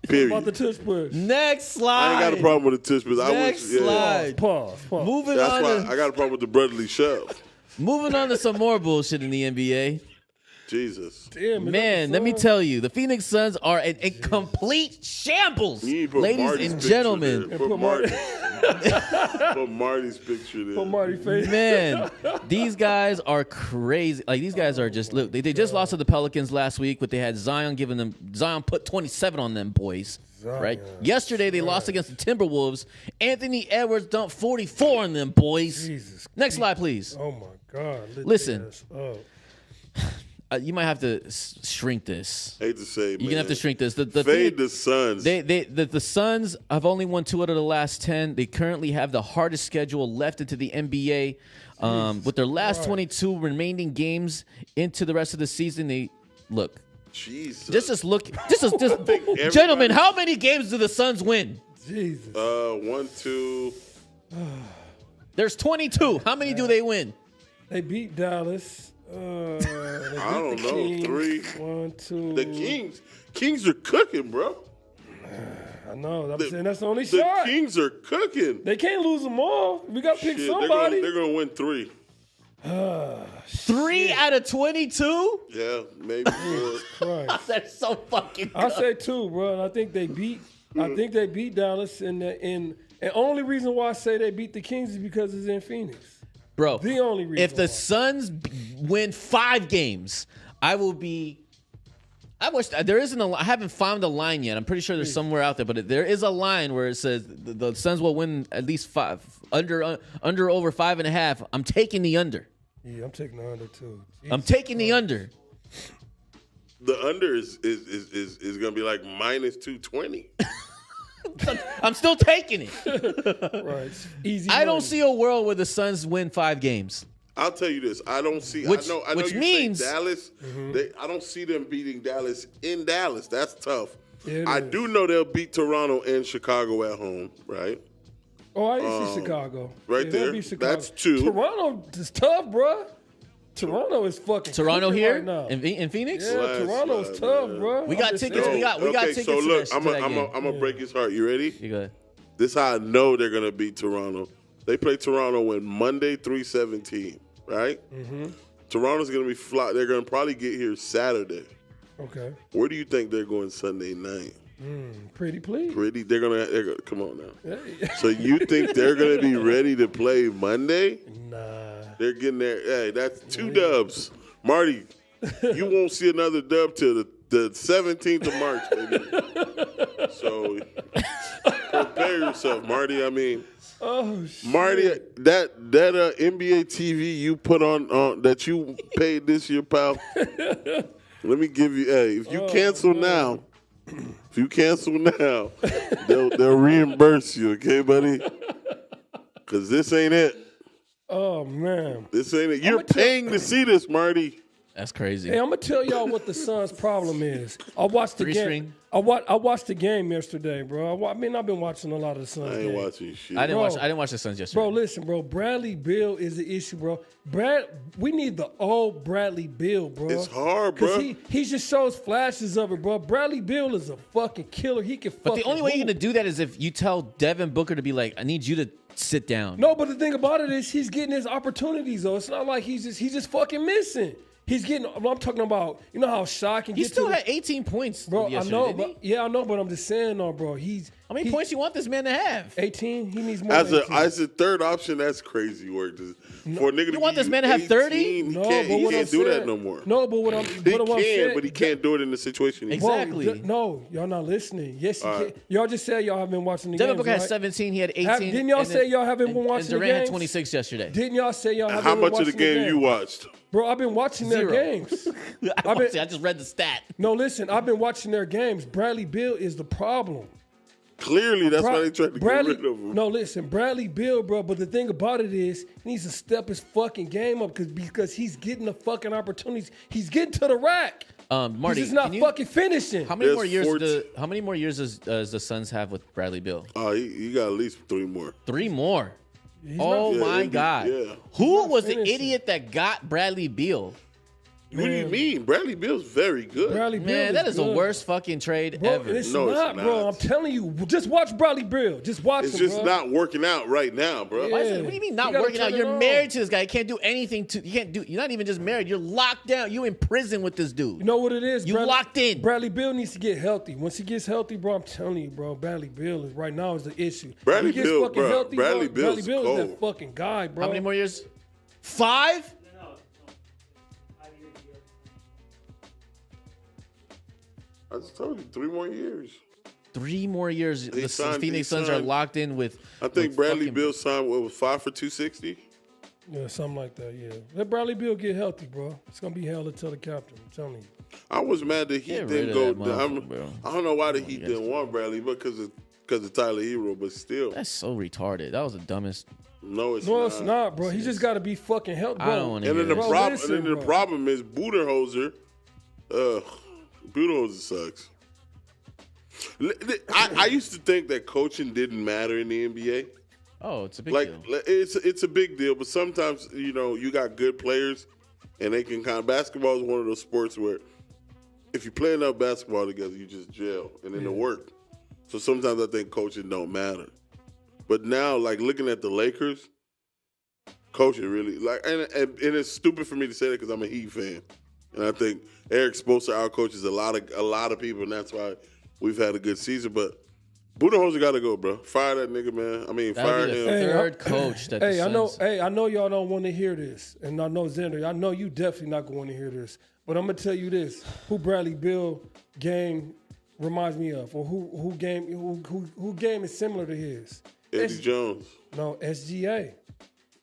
Period. About the tush push. Next slide. I ain't got a problem with the tush, but I Next wish. Yeah. slide. Pause. Moving That's on. why I got a problem with the brotherly shove. Moving on to some more bullshit in the NBA. Jesus. Damn, is Man, that let me the tell you, the Phoenix Suns are in complete shambles, You need to put ladies Marty's and picture gentlemen. there. Put Put Marty- Put Marty's picture there. Put Marty face? Man, these guys are crazy. Like these guys are just look. They just lost to the Pelicans last week, but they had Zion Zion put 27 on them boys. Right. Yesterday they lost against the Timberwolves. Anthony Edwards dumped 44 on them boys. Jesus. Next slide, please. Oh my God. Lit Listen. their ass up. You might have to shrink this. Hate to say, man. You're gonna have to shrink this. The Fade thing- the Suns. The Suns have only won 2 out of the last 10. They currently have the hardest schedule left into the NBA. With their last 22 remaining games into the rest of the season, they look. Jesus. Just everybody- gentlemen, how many games do the Suns win? Jesus. 1, 2. There's 22. How many do they win? They beat Dallas. They beat I don't the know. Kings. 3. 1, 2. The Kings are cooking, bro. I know. I'm saying that's the only The shot. Kings are cooking. They can't lose them all. We got to pick Shit, somebody. they're gonna win 3. 3 out of 22? Yeah, maybe 4. Christ. That's so fucking I good. say 2, bro. And I think they beat. I think they beat Dallas, and only reason why I say they beat the Kings is because it's in Phoenix. Bro, The only reason if the why. Suns win 5 games, I will be. I wish there isn't a. I haven't found a line yet. I'm pretty sure there's somewhere out there, but there is a line where it says the Suns will win at least 5 under over 5.5. I'm taking the under. Yeah, I'm taking the under too. I'm taking the under. The under is gonna be like minus 220. I'm still taking it. Right, easy. I don't money. see a world where the Suns win 5 games. I'll tell you this. I don't see. Which- I know which you means- say Dallas. I don't see them beating Dallas in Dallas. That's tough. Yeah, it I is. do know they'll beat Toronto and Chicago at home, right? Oh, I didn't see Chicago. right Yeah, they'll there. beat Chicago. That's 2. Toronto is tough, bro. Toronto is fucking Toronto cooking here right now. in Phoenix. Yeah, Last Toronto's slide, tough, man. bro. We got tickets, we got tickets so to look, that- I'm to that game. gonna break his heart. You ready? You go. This how I know they're gonna beat Toronto. They play Toronto on Monday, 3/17, right? Mm-hmm. Toronto's gonna be fly. They're gonna probably get here Saturday. Okay. Where do you think they're going Sunday night? Pretty please. Pretty. They're gonna come on now. Hey. So you think they're gonna be ready to play Monday? Nah. They're getting there. Hey, that's 2 dubs, Marty. You won't see another dub till the 17th of March, baby. So prepare yourself, Marty. I mean, Oh, shit. Marty, that NBA TV you put on that you paid this year, pal. Let me give you. Hey, if you cancel now, they'll reimburse you. Okay, buddy. Because this ain't it. Oh man. This ain't it. You're paying to see this, Marty. That's crazy. Hey, I'm gonna tell y'all what the Suns' problem is. I watched the game. Three-string. I watched the game yesterday, bro. I mean, I've been watching a lot of the Suns. I ain't games. watching shit. I didn't Bro. watch the Suns yesterday. Bro, listen, bro. Bradley Beal is the issue, bro. We need the old Bradley Beal, bro. It's hard, bro. Because he just shows flashes of it, bro. Bradley Beal is a fucking killer. He can But the only way you're going to do that is if you tell Devin Booker to be like, I need you to sit down. No, but the thing about it is he's getting his opportunities, though. It's not like he's just fucking missing. He's getting. I'm talking about. You know how Shaq can He get still to the, had 18 points. bro. I yesterday, know, didn't he? but yeah, I know, but I'm just saying, though, bro. How many points you want this man to have? 18. He needs more. As than a 18. as a third option, that's crazy work. For a nigga You want this man to have 30? He No, can't, but he what can't I'm do saying, that no more. No, but what I'm He what I'm saying, but he can't do it in the situation. he's in. Exactly. No, y'all not listening. Yes, you can. Y'all just said y'all have been watching the Devin games, Booker had right? 17. He had 18. Didn't y'all and say y'all haven't been watching and the Durant had games? 26 yesterday. Didn't y'all say y'all haven't How been much of watching the game you watched? Bro, I've been watching their Zero. games. I just read the stat. No, listen, I've been watching their games. Bradley Beal is the problem. Clearly, that's why Bra- they tried to Bradley, get rid of him. No, listen, Bradley Beal, bro. But the thing about it is, he needs to step his fucking game up because he's getting the fucking opportunities. He's getting to the rack. Marty, he's just not can you- fucking finishing. How many There's more years? 14. How many more years does the Suns have with Bradley Beal? Oh, he got at least 3 more. 3 more. He's Oh not- Yeah, my it'd be- God! yeah. Who not was the finishing. idiot that got Bradley Beal? What do you mean? Bradley Bill's very good. Bradley Beal Man, that is the good. worst fucking trade Bro, ever. it's No, it's not, bro. not. I'm telling you, just watch Bradley Beal. Just watch It's him, just bro. not working out right now, bro. Why is it- Yeah. what do you mean You not gotta working out? turn it You're on. married to this guy. You can't do anything to. You can't do. You're not even just married. You're locked down. You in prison with this dude. You know what it is? You locked in. Bradley Beal needs to get healthy. Once he gets healthy, bro, I'm telling you, bro, Bradley Beal is right now is the issue. Bradley If he gets Beal, fucking bro, healthy, Bradley bro, Bradley Beal's Beal is that cold. fucking guy, bro. How many more years? 5. I just told you 3 more years. 3 more years. The signed- Phoenix he Suns are signed- locked in with. I think with Bradley fucking- Bill signed what was 5 for 260. Yeah, something like that. Yeah, let Bradley Beal get healthy, bro. It's gonna be hell to tell the captain. I'm telling you. I was mad that Heat Get rid didn't of go. that motherfucker, bro. I don't know why the Heat didn't want Bradley, but because of Tyler Hero, but still, That's so retarded. That was the dumbest. no, it's No, not. it's not, bro. He just got to be fucking healthy, bro. I don't want to And hear then the this. Bro, problem, listen, and then the bro. problem is Budenholzer. Budenholzer sucks. I used to think that coaching didn't matter in the NBA. Oh, it's a big Like deal. it's a big deal, but sometimes you got good players, and they can kind of. Basketball is one of those sports where if you play enough basketball together, you just gel, and then it work. So sometimes I think coaching don't matter. But now, like looking at the Lakers, coaching really and it's stupid for me to say that because I'm a Heat fan, and I think Eric Spoelstra outcoaches a lot of people, and that's why we've had a good season. But Budenholzer got to go, bro. Fire that nigga, man. I mean, That fire would be the him. third coach that the Hey, I know. Suns. Hey, I know y'all don't want to hear this, and I know Xander. I know you definitely not going to hear this. But I'm gonna tell you this: who Bradley Beal game reminds me of, or who game is similar to his? Eddie Jones. No, SGA.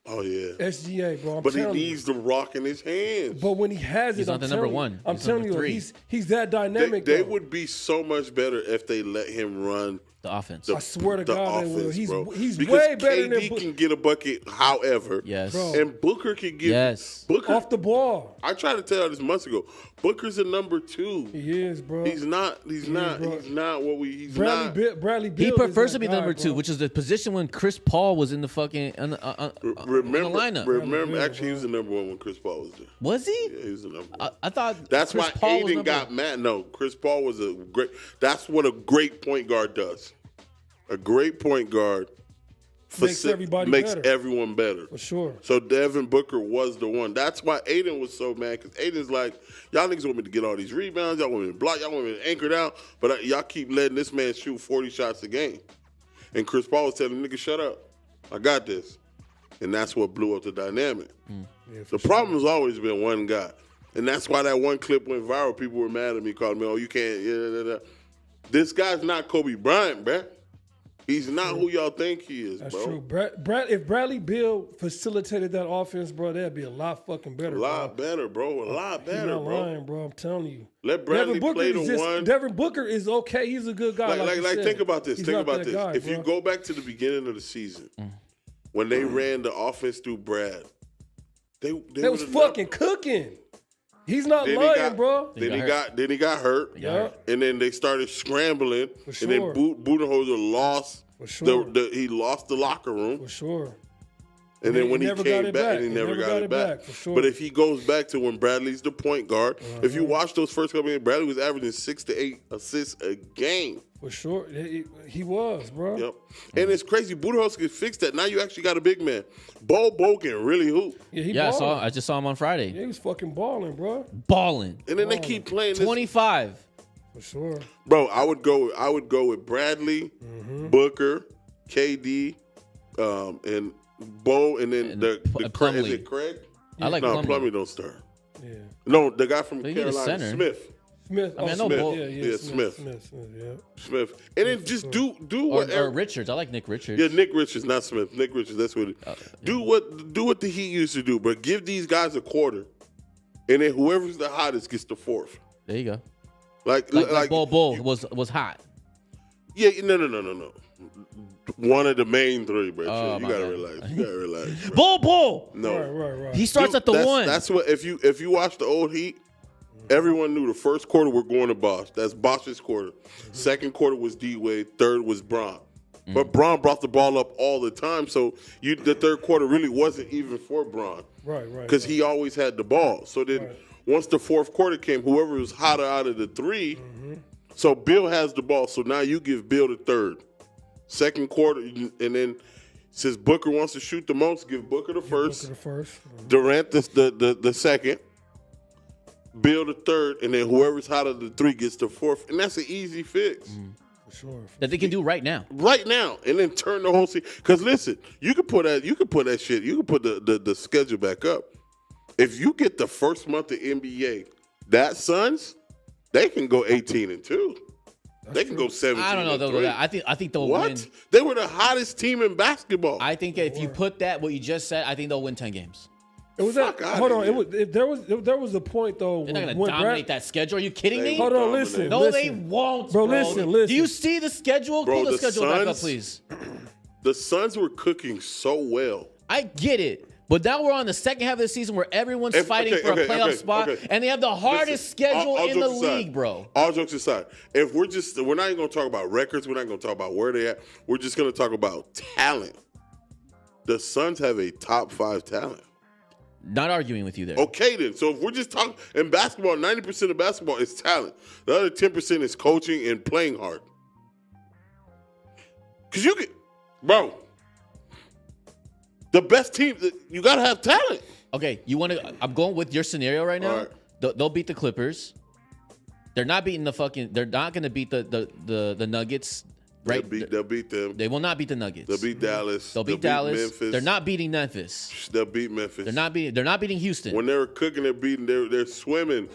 Oh yeah. SGA, bro. I'm But he telling you. needs the rock in his hands. But when he has He's it, not I'm the number telling you- one. I'm He's telling number you, 3. he's that they dynamic. they though. would be so much better if they let him run The offense. the, I swear to the God they will. offense, He's- bro. he's because way better KD than Bu- can get a bucket, however. Yes. Bro. And Booker can get Yes. Booker. Off the ball. I tried to tell you this months ago. Booker's a number 2. He is, bro. He's not. He's not. bro. He's not what we. He's Bradley not. Beal. Bradley He Beal is prefers that to be guy, number 2, bro. which is the position when Chris Paul was in the fucking on the lineup. Remember. Beal, Actually, he was the number 1 when Chris Paul was there. Was he? Yeah, he was the number 1. I thought That's Chris why Paul was Aiden number got mad. No, Chris Paul was a great. That's what a great point guard does. A great point guard Makes everybody makes better. everyone better. For sure. So Devin Booker was the one. That's why Aiden was so mad because Aiden's like, y'all niggas want me to get all these rebounds, y'all want me to block, y'all want me to anchor down, but y'all keep letting this man shoot 40 shots a game. And Chris Paul was telling nigga, shut up, I got this. And that's what blew up the dynamic. The problem has always been one guy. And that's why that one clip went viral. People were mad at me, calling me, oh, you can't. This guy's not Kobe Bryant, bruh. He's not who y'all think he is, That's bro. true. If Bradley Beal facilitated that offense, bro, that'd be a lot fucking better. A lot bro. better, bro. A lot You're better, not bro. lying, bro. I'm telling you. Let Bradley play the one. Devin Booker is okay. He's a good guy. Like you said. think about this. He's Think not about that this. guy, If you bro. go back to the beginning of the season, when they ran the offense through Brad, they was fucking cooking. He's not lying, bro. Then he got hurt. Yeah. And then they started scrambling. For sure. And then Budenholzer lost. For sure. He lost the locker room. For sure. And then when he came back, he never got it back. For sure. But if he goes back to when Bradley's the point guard, if you watch those first couple games, Bradley was averaging 6 to 8 assists a game. For sure. He was, bro. Yep. And it's crazy. Budenholzer can fix that. Now you actually got a big man. Bo can really hoop. Yeah, I just saw him on Friday. Yeah, he was fucking balling, bro. Balling. And then they keep playing this. 25. For sure. Bro, I would go with Bradley, Booker, KD, and Bo, and then the Plumlee. is it Craig? I like No, Plumlee. Plumlee don't start. Yeah. No, the guy from But you need a Carolina, center. Smith. Smith. I mean, I know Smith. Bo- Yeah, Smith. Yeah. Smith. And then just do Or what Richards. I like Nick Richards. Yeah, Nick Richards, not Smith. Nick Richards, that's what it do what the Heat used to do, but give these guys a quarter. And then whoever's the hottest gets the fourth. There you go. Like Bull was hot. Yeah, no. One of the main three, bro. Oh, you my gotta bad. relax. You gotta relax. Bro. Bull. No. Right. He starts at the one. That's what if you watch the old Heat, everyone knew the first quarter we're going to Bosh. That's Bosh's quarter. Second quarter was D Wade. Third was Bron. But Bron brought the ball up all the time, so the third quarter really wasn't even for Bron. Right. Because he always had the ball. So then once the fourth quarter came, whoever was hotter out of the three, so Bill has the ball. So now you give Bill the third. Second quarter, and then since Booker wants to shoot the most, give Booker the first. Durant the second. Bill the third, and then whoever's hot of the three gets the fourth. And that's an easy fix. For sure. That they can do right now. Right now. And then turn the whole season. Because listen, you can put that shit, you can put the schedule back up. If you get the first month of NBA, that Suns, they can go 18-2. They can go 17. I don't know though. I think they'll win. They were the hottest team in basketball. I think if you put that what you just said, I think they'll win 10 games. It was that. Hold on. There was a point though. They're not going to dominate that schedule. Are you kidding me? Hold on. Listen. No, they won't, bro. Listen. Do you see the schedule? Bro, Pull the schedule back up, please. The Suns were cooking so well. I get it. But now we're on the second half of the season where everyone's fighting for a playoff spot, and they have the hardest schedule in the league, bro. All jokes aside, if we're not even going to talk about records, we're not going to talk about where they at. We're just going to talk about talent. The Suns have a top 5 talent. Not arguing with you there. Okay, then. So if we're just talking in basketball, 90% of basketball is talent. The other 10% is coaching and playing hard. Because you can, bro. The best team, you got to have talent. Okay, I'm going with your scenario right now. Right. They'll beat the Clippers. They're not beating they're not going to beat the Nuggets, right? They'll beat them. They will not beat the Nuggets. They'll beat Dallas. They'll beat Dallas. Memphis. They're not beating Memphis. They'll beat Memphis. They're not beating Houston. When they were cooking, they're swimming.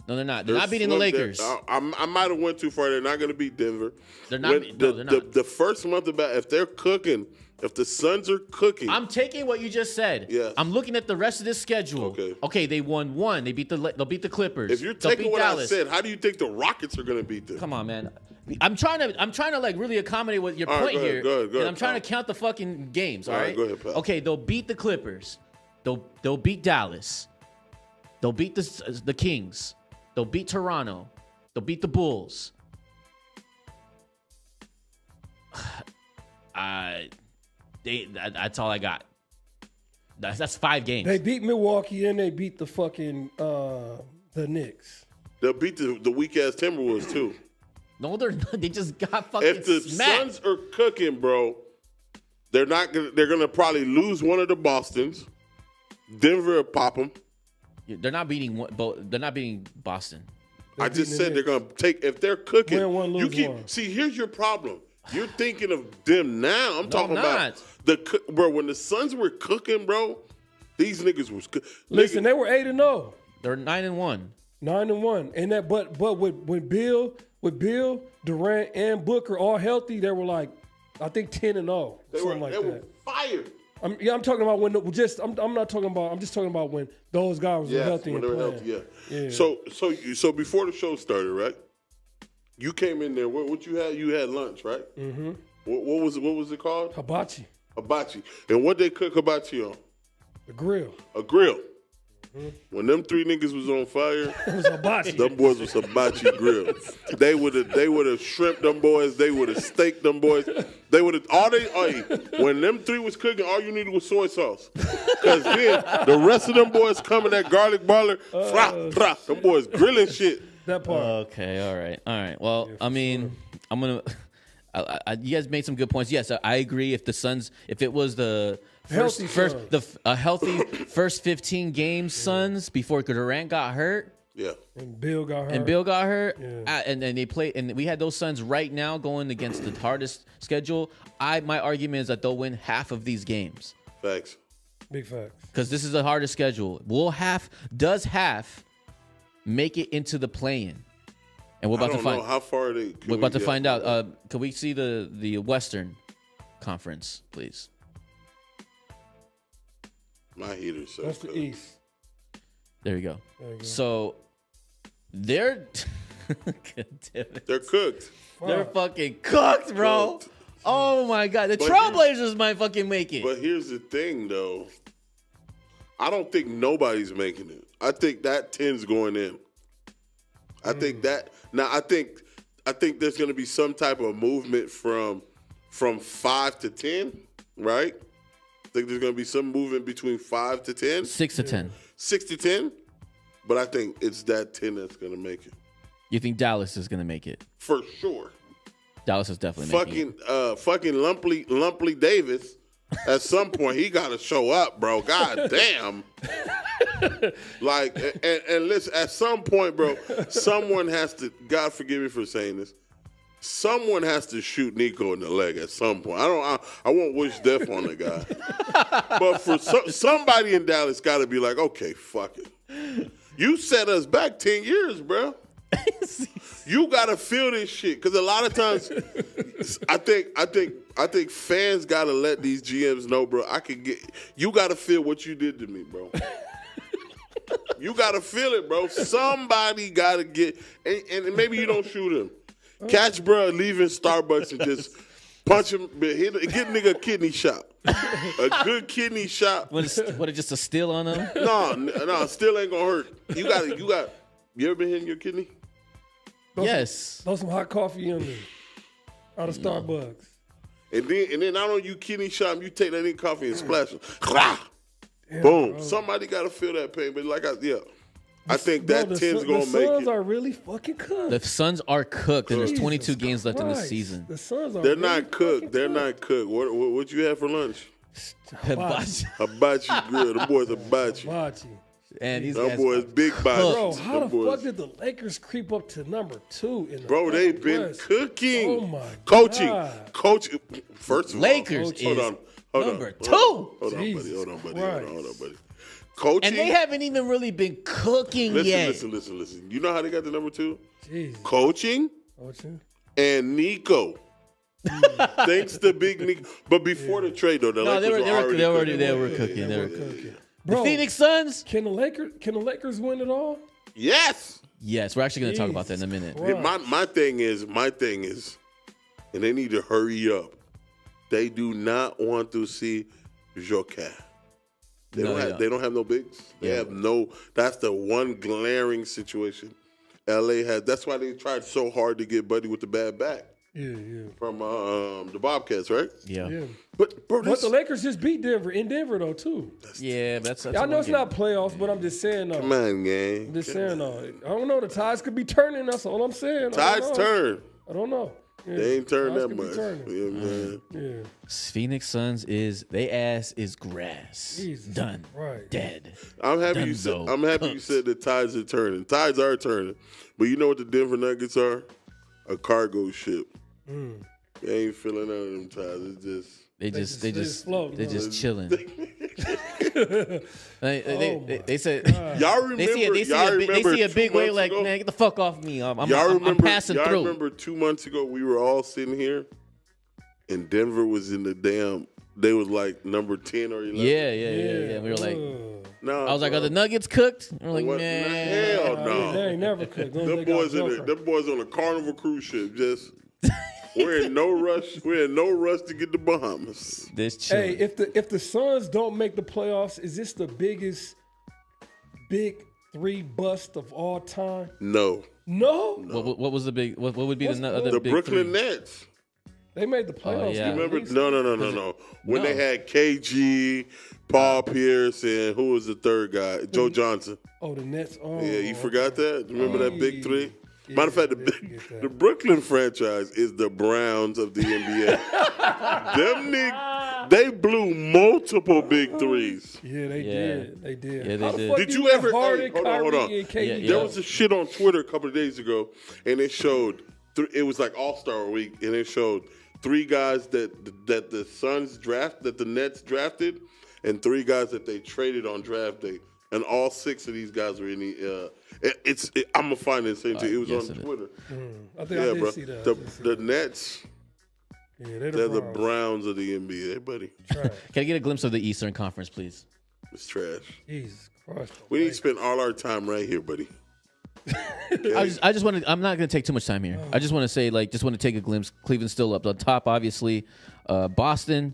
No, they're not. They're not beating the Lakers. I might have went too far. They're not going to beat Denver. They're not. They're not. The first month if they're cooking, if the Suns are cooking, I'm taking what you just said. Yes. I'm looking at the rest of this schedule. Okay. They won one. They'll beat the Clippers. If you're taking what Dallas. I said, how do you think the Rockets are going to beat them? Come on, man. I'm trying to like really accommodate what your point here. Go ahead, and I'm trying to count the fucking games. All right. Go ahead, pal. Okay, they'll beat the Clippers. They'll beat Dallas. They'll beat the Kings. They'll beat Toronto. They'll beat the Bulls. That's all I got. That's 5 games. They beat Milwaukee and they beat the fucking the Knicks. They'll beat the weak ass Timberwolves too. No, they're not. They just got fucking If the smacked. Suns are cooking, bro, they're gonna probably lose one of the Bostons. Denver will pop them. They're not beating. They're not beating Boston. I just said they're gonna take if they're cooking. Win one, lose one. See, here's your problem. You're thinking of them now. I'm talking not. about bro. When the Suns were cooking, bro, these niggas was good. Listen, they were 8-0, They're 9-1. 9-1, and that but with Bill, Durant, and Booker all healthy, they were like, I think 10-0, something like they were that. fired. I'm talking about when I'm just talking about when those guys were healthy when and they were playing. healthy. Yeah. So before the show started, right? You came in there. What you had? You had lunch, right? Mm-hmm. What was it called? Hibachi. Hibachi. And what they cook hibachi on? The grill. A grill. When them three niggas was on fire, It was hibachi. them boys was hibachi grill. They would have shrimp them boys. They would have steaked them boys. They would have when them three was cooking, all you needed was soy sauce. Cause then the rest of them boys coming that garlic baller, them boys grilling shit. That part. Okay, all right. Well, I mean, I'm gonna. You guys made some good points. Yes, I agree. If it was the Healthy Suns. a healthy first 15 games Suns before Durant got hurt Yeah. And Bill got hurt. Yeah. And they played, and we had those Suns right now going against the hardest schedule. My argument is that they'll win half of these games Facts. Big facts. because this is the hardest schedule. Does half make it into the play-in? And we're about to find. Know how far they. We're about to find out. Can we see the Western Conference, please? My heater's so That's the cooked. East. There you go. There you go. So they're God damn it. They're cooked. They're fucking cooked, bro. Cooked. Oh my god, the But Trailblazers might fucking make it. But here's the thing, though. I don't think nobody's making it. I think that 10's going in. I think that now. I think there's going to be some type of movement from 5 to 10, right? I think there's going to be some movement between 5 to 10, 6 to 10. 6 to 10. But I think it's that 10 that's going to make it You think Dallas is gonna make it? for sure. Dallas is definitely making it. Fucking Lumpy Davis. At some point, he got to show up, bro. God damn. Like, and listen, at some point, bro, someone has to, God forgive me for saying this, someone has to shoot Nico in the leg at some point. I won't wish death on the guy. But for somebody in Dallas got to be like, okay, fuck it. You set us back 10 years, bro. You gotta feel this shit because a lot of times, I think fans gotta let these GMs know, bro. You gotta feel what you did to me, bro. You gotta feel it, bro. Somebody gotta get, and maybe you don't shoot him. Catch, bro, leaving Starbucks and just punch him, get nigga a kidney shot, a good kidney shot. What is just a steal on them? No, still ain't gonna hurt. You ever been hitting your kidney? Yes. Throw some hot coffee in there. Out of Starbucks. And then not only you kidney shot him, you take that in coffee and splash him. Boom. Bro. Somebody got to feel that pain. But I think that 10's going to The make Suns it. are really fucking cooked. The Suns are cooked, and there's 22 Jesus games left in the Christ. season. The Suns are They're really not cooked. fucking They're not cooked. What you have for lunch? Hibachi. Hibachi grill. The boys hibachi. Hibachi. And these Them guys boys big body. Bro, how Them the boys- fuck did the Lakers creep up to number 2 in the Bro, they've been West? cooking. Oh my Coaching. God. Coaching. First of all. Lakers hold is on. Hold number on. 2. Hold on, buddy. Jesus Hold on, buddy. Christ. Hold on, buddy. Coaching. And they haven't even really been cooking yet. Listen. You know how they got the number 2? Jesus. Coaching Coaching. and Nico. Thanks to Big Nico. But before the trade, though, the No, Lakers they were cooking. They were Cooking. The Bro, Phoenix Suns? can the Lakers win it all? Yes. Yes, we're actually going to talk about that in a minute. Christ. My thing is, and they need to hurry up. They do not want to see Joker. They don't have no bigs. They have no. That's the one glaring situation. LA has. That's why they tried so hard to get Buddy with the bad back Yeah. from the Bobcats, right? Yeah. But bro, But the Lakers just beat Denver in Denver though too. Yeah, that's I know it's not playoffs, but I'm just saying though. come on, gang. I'm just saying though. I don't know. The tides could be turning. That's all I'm saying. Tides turn. I don't know. Yeah. They ain't turned Tides that could be much. turning. You know what I'm saying? Yeah. Phoenix Suns they ass is grass. Jesus. Done. Right. Dead. I'm happy Dunzo. you said the tides are turning. Tides are turning. But you know what the Denver Nuggets are? A cargo ship. They ain't feeling none of them tides. It's just They just floating, they're huh? just chilling. my They said y'all remember. they see a big wave like, man, get the fuck off me. I'm passing y'all through. remember 2 months ago we were all sitting here, and Denver was in the damn. They was like number 10 or 11. Yeah. We were like, No, I was like, bro. are the Nuggets cooked? And we're like, What? man. Hell no. They ain't never cooked. Them boys on the Carnival cruise ship just We're in no rush. We're in no rush to get to Bahamas. This chill. Hey, if the Suns don't make the playoffs, is this the biggest big three bust of all time? No. No, What was the big? What would be the other The big Brooklyn three? Nets. they made the playoffs. yeah. You Remember? think so? No. When No. they had KG, Paul Pierce, and who was the third guy? Joe Johnson. Oh, the Nets. Oh, Yeah, you forgot that? Remember that big three? Yeah, Matter of fact, I did forget that. the Brooklyn franchise is the Browns of the NBA. Them niggas, they blew multiple big threes. Yeah, they did. They did. Yeah, they How the did. fuck Did you let ever? Harden, Hey, hold on. Kyrie, and KD Yeah. There was a shit on Twitter a couple of days ago, and it showed. It was like All Star Week, and it showed 3 guys that the Suns that the Nets drafted, and 3 guys that they traded on draft day, and all 6 of these guys were in the. I'm gonna find it. It was yes, on it is. Twitter. I think I Yeah, did bro. see that. The Nets, Yeah, they're the Browns of the NBA, buddy. Trash. Can I get a glimpse of the Eastern Conference, please? It's trash. Jesus Christ. We need to spend all our time right here, buddy. I just want to. I'm not going to take too much time here. I just want to say, just want to take a glimpse. Cleveland's still up on top, obviously. Boston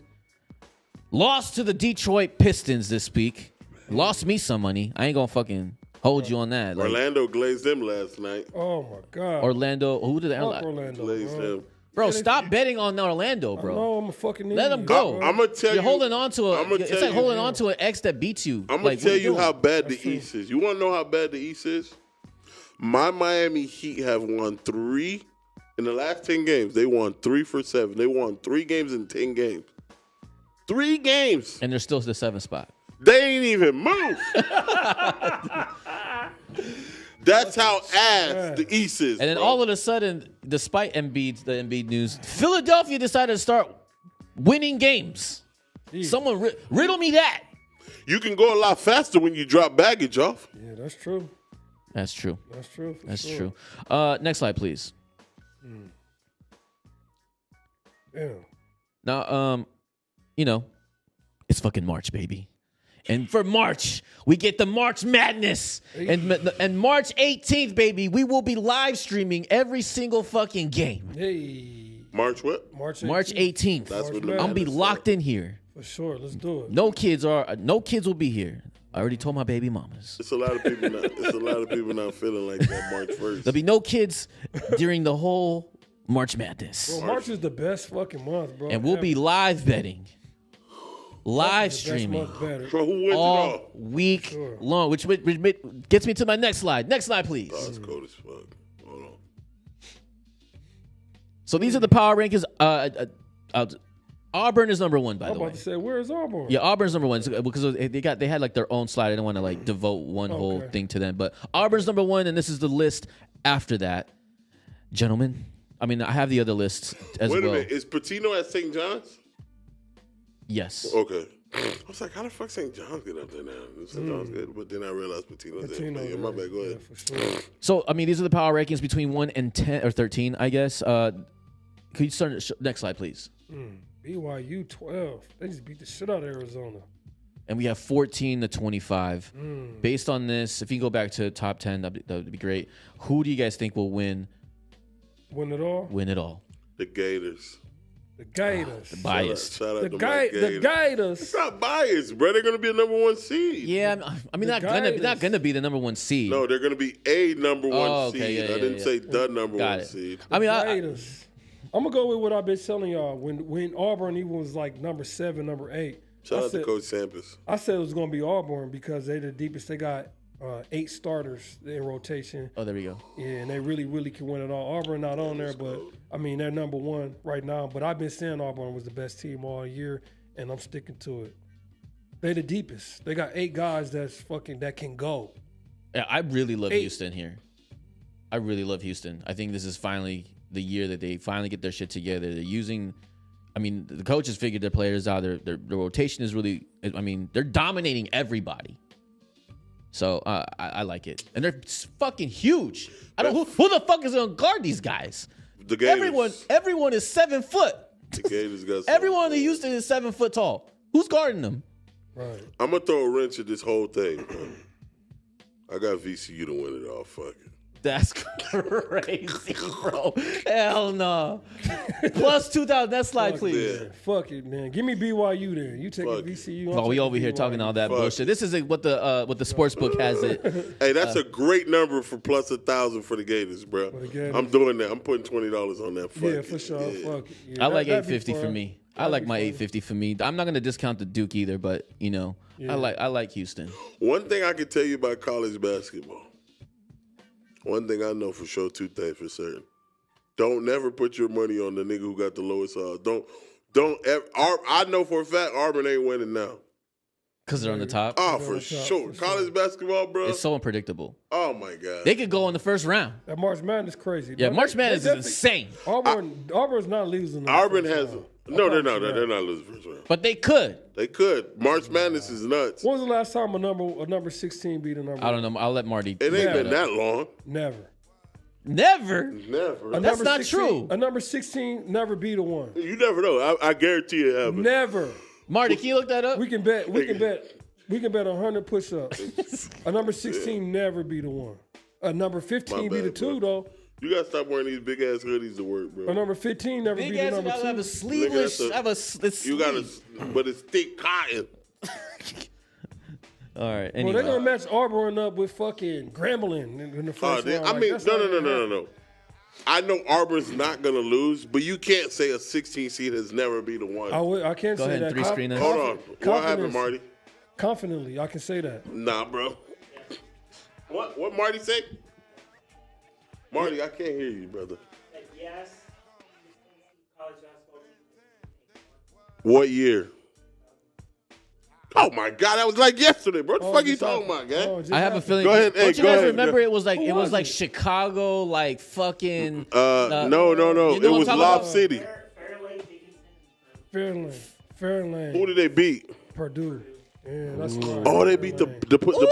lost to the Detroit Pistons this week. Lost me some money. I ain't gonna fucking hold you on that. Orlando glazed them last night. Oh my God. Orlando. Who did Fuck that? Orlando. Glazed Bro. them. Bro, stop betting on Orlando, bro. No, I'm a fucking Let idiot, them go. bro. I'm gonna tell You're you. holding on to I'ma it's tell like you, holding on to an ex that beats you. I'm gonna Like, tell what you doing? how bad That's the true. East is. You want to know how bad the East is? My Miami Heat have won 3 in the last 10 games. They won 3 for 7. They won 3 games in 10 games. 3 games. And they're still the 7th spot. They ain't even moved. That's how ass the East is. And then bro. all of a sudden, despite the Embiid news, Philadelphia decided to start winning games. Someone riddle me that. You can go a lot faster when you drop baggage off. Yeah, that's true. That's true. That's true. for That's sure. true. Next slide, please. Yeah. Now, it's fucking March, baby. And for March, we get the March Madness. And March 18th, baby, we will be live streaming every single fucking game. Hey. March what? March 18th. March 18th. That's what the Madness. I'm gonna be Madness locked in here. For sure. Let's do it. No kids will be here. I already told my baby mamas. It's a lot of people not. It's a lot of people not feeling like that March 1st. There'll be no kids during the whole March Madness. Bro, March is the best fucking month, bro. And we'll be live betting. Live March is the best streaming month better. Bro, who wins it all all? week Sure. long, which gets me to my next slide. Next slide, please. Oh, it's cold as fuck. Hold on. So these are the power rankings. Auburn is number 1, by I'm the about way. to say, where is Auburn? Yeah, Auburn's number 1 because they had like their own slide. I didn't want to devote one whole Okay. thing to them, but Auburn's number 1, and this is the list after that, gentlemen. I mean, I have the other lists as Wait a well. minute. Is Patino at St. John's? Yes. Okay. I was like, how the fuck St. John's get up there now? St. John's good, but then I realized Patino's there. Patino, Yeah, my bad. Go ahead. Yeah, for sure. So I mean, these are the power rankings between 1 and 10 or 13, I guess. Could you start next slide, please? BYU 12. They just beat the shit out of Arizona. And we have 14 to 25. Based on this, if you go back to top 10, that would be great. Who do you guys think will win Win it all. it all? The Gators. The Gators. Biased. Shout out The to my Gators. Gators. It's not biased, bro. They're going to be a number 1 seed. Yeah, I mean, not Gators. gonna be the number 1 seed. No, they're going to be a number 1 Oh, okay, seed. yeah, I didn't yeah. say the number Got 1 it. seed. I mean, Gators. I'm gonna go with what I've been telling y'all. When Auburn even was like number 7, number 8. Shout I out said, to Coach Sampras. I said it was gonna be Auburn because they're the deepest. They got 8 starters in rotation. oh, there we go. Yeah, and they really can win it all. Auburn not on there, but I mean they're number 1 right now. But I've been saying Auburn was the best team all year, and I'm sticking to it. They're the deepest. They got 8 guys that can go. Yeah, I really love 8. Houston here. I really love Houston. I think this is finally the year that they finally get their shit together. They're using, I mean, the coaches figured their players out. Their rotation is really, I mean, they're dominating everybody. So I like it, and they're fucking huge. I don't who the fuck is gonna guard these guys? The Gators. Everyone is 7 foot. The Gators got some- Everyone in Houston is 7 foot tall. Who's guarding them? Right. I'm going to throw a wrench at this whole thing, bro. I got VCU to win it all. Fuck it. That's crazy, bro. Hell no. Plus 2,000. That slide, please. Yeah. Fuck it, man. Give me BYU then. You take Fuck a VCU. Oh, we over here talking all that Fuck. bullshit. This is what the sports book has it. Hey, that's a great number for plus 1,000 for the Gators, bro. the Gators. I'm doing that. I'm putting $20 on that. Fuck Yeah, it. for sure. Yeah. Fuck it. Yeah, I like that'd be 850 for fun. me. I That'd like be my fun. 850 for me. I'm not gonna discount the Duke either, but I like Houston. One thing I can tell you about college basketball. One thing I know for sure, two things for certain. Don't never put your money on the nigga who got the lowest odds. Don't ever. I know for a fact Auburn ain't winning now. Because they're on the top. Oh, on for the top, sure. for College basketball, bro. It's so unpredictable. Oh my god. They could go in the first round. That March Madness crazy. Yeah, No, March they Madness is definitely- insane. Auburn's not losing. in the Auburn first has. round. No, I they're promise not. you that. They're not losing first round. But they could. They could. March Madness is nuts. When was the last time a number 16 beat a number? I don't know. I'll let Marty. It ain't Yeah. been that long. Never. Never. Never. A That's number not 16 true. A number 16 never beat a one. You never know. I guarantee it happened. Never. Marty, can you look that up? We can bet 100 push-ups. A number 16 never beat a one. A number 15 My beat a bad, two bro. though. You gotta stop wearing these big ass hoodies to work, bro. A number 15 never Big beat a ass number guy two. have a sleeveless. Nigga, Have a. It's You gotta, sleeve. but it's thick cotton. All right. Well, Anyway. they're gonna match Auburn up with fucking Grambling in the first round. I Like, mean, that's no, not no, no, gonna no, no, happen. no. I know Auburn's not gonna lose, but you can't say a 16 seed has never beat a one. I can't Go say ahead and that. three screen us. Hold on. What confidence. happened, Marty? Confidently, I can say that. Nah, bro. What Marty say? Marty, I can't hear you, brother. Yes. College basketball. What year? Oh my God, that was like yesterday, bro. What the fuck you just talking happened. about, Oh, guy? it just I have a happened. feeling. Go ahead, hey, Don't you go guys ahead, remember? go. It was like Who it was was like it? Chicago, like fucking. No. you know It what was I'm talking Lob about? City. Fairlane. Who did they beat? Purdue. Yeah, that's right. Oh, they beat the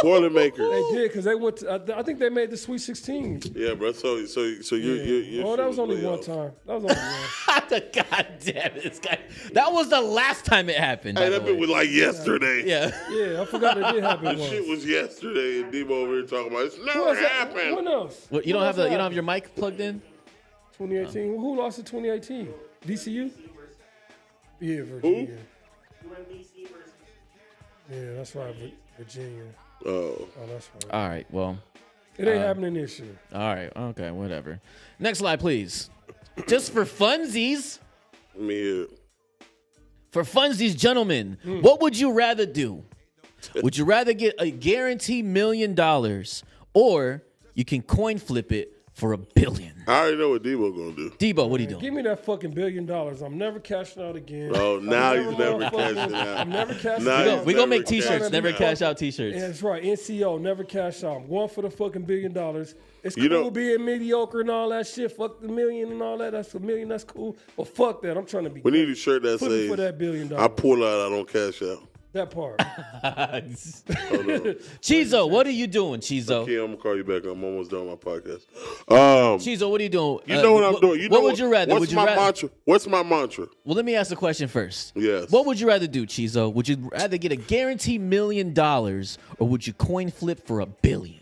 Boilermakers. They did because they went. I think they made the Sweet 16. Yeah, bro. So you're. Oh, that was only one time. That was only one. God damn it, this guy. That was the last time it happened. Hey, by that the bit way. was like yesterday. Yeah. Yeah, I forgot it did happen That once. shit was yesterday, and Debo over here talking about it's Who never else- happened. What else? What, you Who don't have else the. You don't have happened? your mic plugged in. 2018. Who lost in 2018? DCU. Yeah, Virginia. Yeah, that's right, Virginia. Oh, Oh, that's right. All right. Well. It ain't happening this year. All right. Okay. Whatever. Next slide, please. Just for funsies. let me hear it. For funsies, gentlemen, Hmm. what would you rather do? Would you rather get a guaranteed $1 million, or you can coin flip it for $1 billion? I already know what Debo gonna do. Debo, what are you doing? Give me that fucking $1 billion. I'm never cashing out again. Oh, now I'm he's never motherfucking- cashing out. I'm never cashing Now out. he's We gonna make never T-shirts. cashed Never out. cash out T-shirts. Yeah, that's right. NCO, never cash out. I'm going for the fucking $1 billion. It's You cool know- being mediocre and all that shit. Fuck the million and all that. That's $1 million. That's cool. But fuck that. I'm trying to be. We need a shirt that Flip it says for that $1 billion. I pull out, I don't cash out. That part. Hold on. Chizo, what are you doing, Chizo? Okay, I'm gonna call you back. I'm almost done with my podcast. Chizo, what are you doing? You know what I'm doing. You know what would you rather? What's Would you my rather? mantra? What's my mantra? Well, let me ask the question first. Yes. What would you rather do, Chizo? Would you rather get a guaranteed $1 million, or would you coin flip for $1 billion?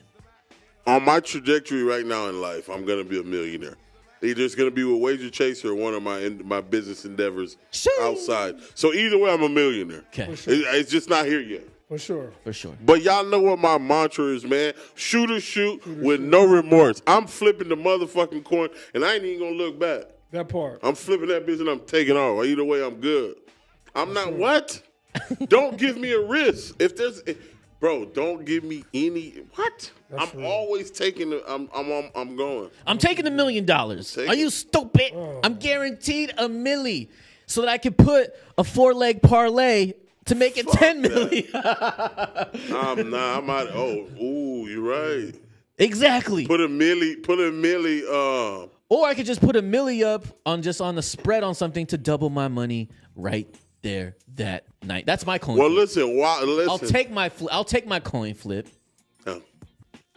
On my trajectory right now in life, I'm gonna be a millionaire. Either it's gonna be with Wager Chaser or one of my business endeavors Shing. outside. So either way, I'm a millionaire. Okay, It's just not here yet. For sure. for sure. But y'all know what my mantra is, man. Shoot with no remorse. I'm flipping the motherfucking coin, and I ain't even gonna look back. That part. I'm flipping that bitch and I'm taking off. Either way, I'm good. I'm not what? Don't give me a risk. Bro, don't give me any what? That's I'm real. always taking the. I'm going. I'm taking $1 million. Take Are you it. stupid? I'm guaranteed $1 million, so that I can put a 4-leg parlay to make it $10 million. I'm not. I'm out. Oh, ooh, you're right. Exactly. Put a milli. Or I could just put $1 million up on the spread on something to double my money right there that night. That's my coin. Well, flip. listen. Listen. I'll take my coin flip. No,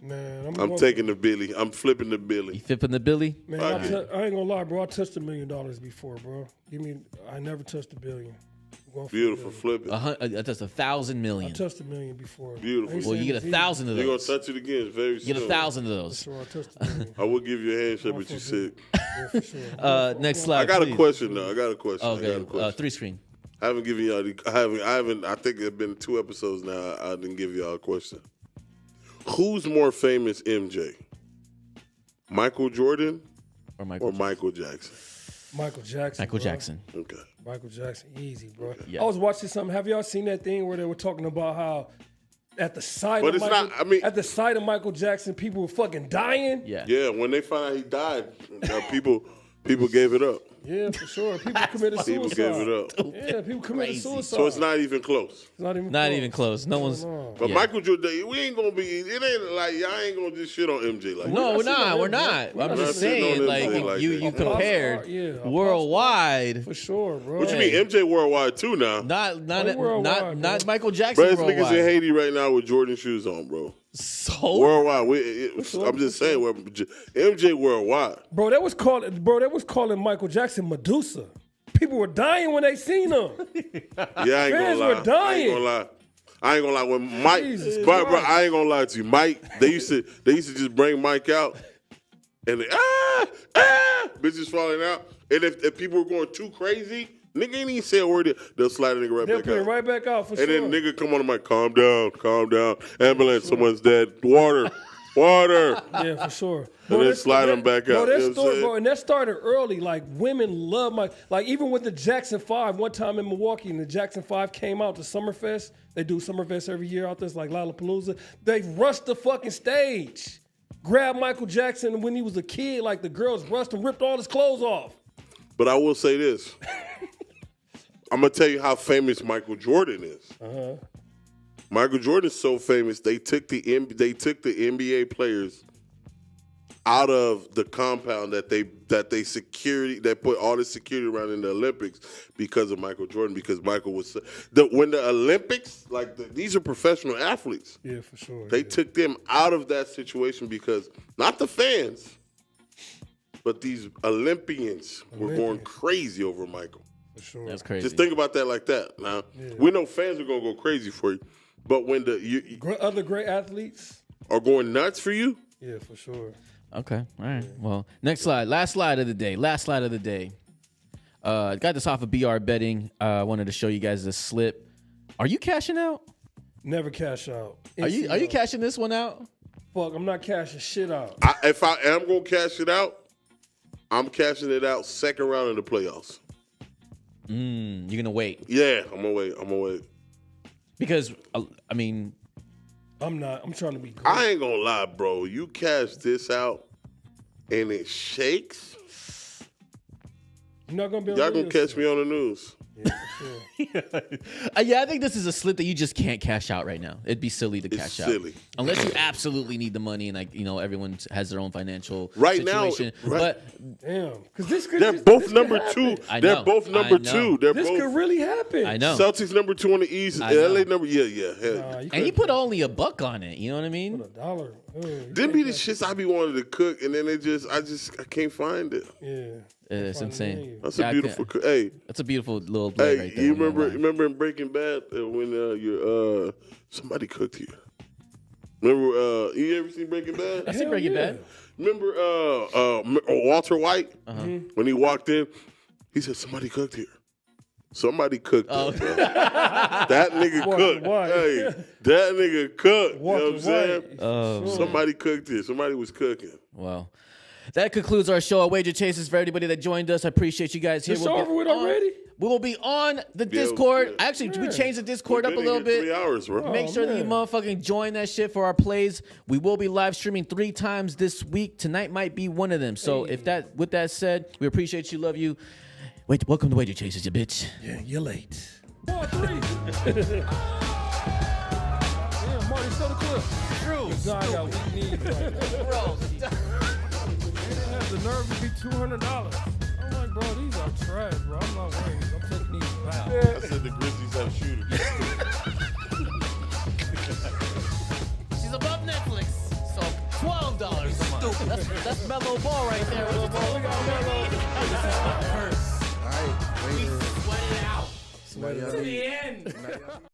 Man, I'm going- taking the Billy. I'm flipping the Billy. You flipping the Billy? Man, Fuck I ain't gonna lie, bro. I touched $1 million before, bro. I never touched $1 billion. Going for Beautiful. $1 Flip it. That's 1,000 million. I touched $1 million before. Beautiful. I ain't Well, you saying get it's 1,000 of You're going those. to touch it again very You soon. get 1,000 of those. easy. Sure, I touched $1 million. I will give you a handshake, but you sick. Yeah, for sure. Next slide. I got please. a question, though. I got a question. Okay, 3 screen. I haven't given y'all I think it's been 2 episodes now. I didn't give y'all a question. Who's more famous, MJ? Michael Jordan Or or Michael Jackson? Michael Jackson. Michael bro. Jackson. Okay. Michael Jackson, easy, bro. Yeah. I was watching something. Have y'all seen that thing where they were talking about how at the sight But of it's Michael, not- I mean- at the sight of Michael Jackson, people were fucking dying? Yeah. Yeah, when they found out he died, people gave it up. Yeah, for sure. People committed People suicide. gave it up. Yeah, people committed Crazy. suicide. So it's not even close. It's not even Not close. even close. No one's. But Yeah. Michael Jordan, we ain't gonna be. It ain't like y'all ain't gonna just shit on MJ like No, that. we're not. We're We're not. not I'm just sitting on saying, them like, saying like you that. compared Yeah, worldwide. For sure, bro. What you mean? MJ worldwide too now. Not worldwide, not bro. Michael Jackson Bro, there's niggas in worldwide. Haiti right now with Jordan shoes on, bro. So Worldwide. I'm just saying, MJ worldwide. Bro, that was calling Michael Jackson Medusa. People were dying when they seen him. Yeah, I ain't Fans gonna lie. were dying. I ain't gonna lie. I ain't gonna lie. When Mike, Jesus bro, Christ. I ain't gonna lie to you. Mike, they used to just bring Mike out, and they, bitches falling out. And if people were going too crazy, nigga ain't even say a word. They'll slide a nigga right They'll back put it out. right back out for And sure. then nigga come on the mic, calm down. Ambulance, someone's dead. Water. Yeah, for sure. then that- slide them back bro, out, that you know what I'm story, saying? bro, and that started early. Like women love like even with the Jackson 5, one time in Milwaukee, and the Jackson 5 came out to Summerfest. They do Summerfest every year out there. It's like Lollapalooza. They rushed the fucking stage. Grabbed Michael Jackson when he was a kid, like the girls rushed him, ripped all his clothes off. But I will say this. I'm gonna tell you how famous Michael Jordan is. Michael Jordan's so famous. They took the NBA players out of the compound that put all the security around in the Olympics because of Michael Jordan. Because Michael was when the Olympics, these are professional athletes. Yeah, for sure. They took them out of that situation because not the fans, but these Olympians were going crazy over Michael. for sure. that's crazy. Just think about that like that. Now we know fans are gonna go crazy for you, but when you Other great athletes. are going nuts for you, Yeah, for sure. Okay. All right. Well, next slide. Last slide of the day. Got this off of BR Betting. I wanted to show you guys the slip. Are you cashing out? Never cash out. Are you cashing this one out? Fuck, I'm not cashing shit out. if I am gonna cash it out, I'm cashing it out second round of the playoffs. You're gonna wait Yeah, I'm gonna wait. because I mean, I'm not. I'm trying to be great. I ain't gonna lie, bro. You cash this out and it shakes. You're not gonna be able Y'all to gonna catch me on the news. Yeah, for sure. yeah, I think this is a slip that you just can't cash out right now. It'd be silly to It's cash silly. out unless you absolutely need the money and everyone has their own financial Right now, situation. right. But Damn, because this could. They're this both could number happen. 2. I They're know. both I number know. 2. They're This both could really happen. I know. Celtics number 2 on the East. I know. LA number hell. And you put only $1 on it. You know what I mean? $1. Them be the shits I be wanting to cook, and then I can't find it. Yeah. It's Find the insane. menu. That's Yeah, a I beautiful. can't- Hey, That's a beautiful little blade right there. you I'm not lying. remember in Breaking Bad when somebody cooked here? Remember you ever seen Breaking Bad? I see Hell Breaking yeah. Bad. Remember Walter White Uh-huh. when he walked in, he said somebody cooked here. Somebody cooked Oh. here, bro. That nigga Walter cooked. White. Hey, that nigga cooked. You know what I'm saying? White. Somebody cooked here. Somebody was cooking. Well, that concludes our show at Wager Chasers. For everybody that joined us, I appreciate you guys here. It's over with already? We will be on the Discord. yeah. Actually, we changed the Discord up We've a been little here bit. 3 hours, bro. Make sure that you man. motherfucking join that shit for our plays. We will be live streaming 3 times this week. Tonight might be one of them. So with that said, we appreciate you, love you. Wait, welcome to Wager Chasers, you bitch. Yeah, you're late. 4, 3. Yeah, Marty, show the clip. True. I got weak knees right now. Bro, They didn't have the nerve to be $200. I'm like, bro, these are trash, bro. I'm not wearing these. I'm taking these back. I said the Grizzlies have shooters. She's above Netflix, so $12 a month. That's mellow ball right there. What you talking about, mellow? This is my purse. We sweat it out. Later. To the end. Now y'all need-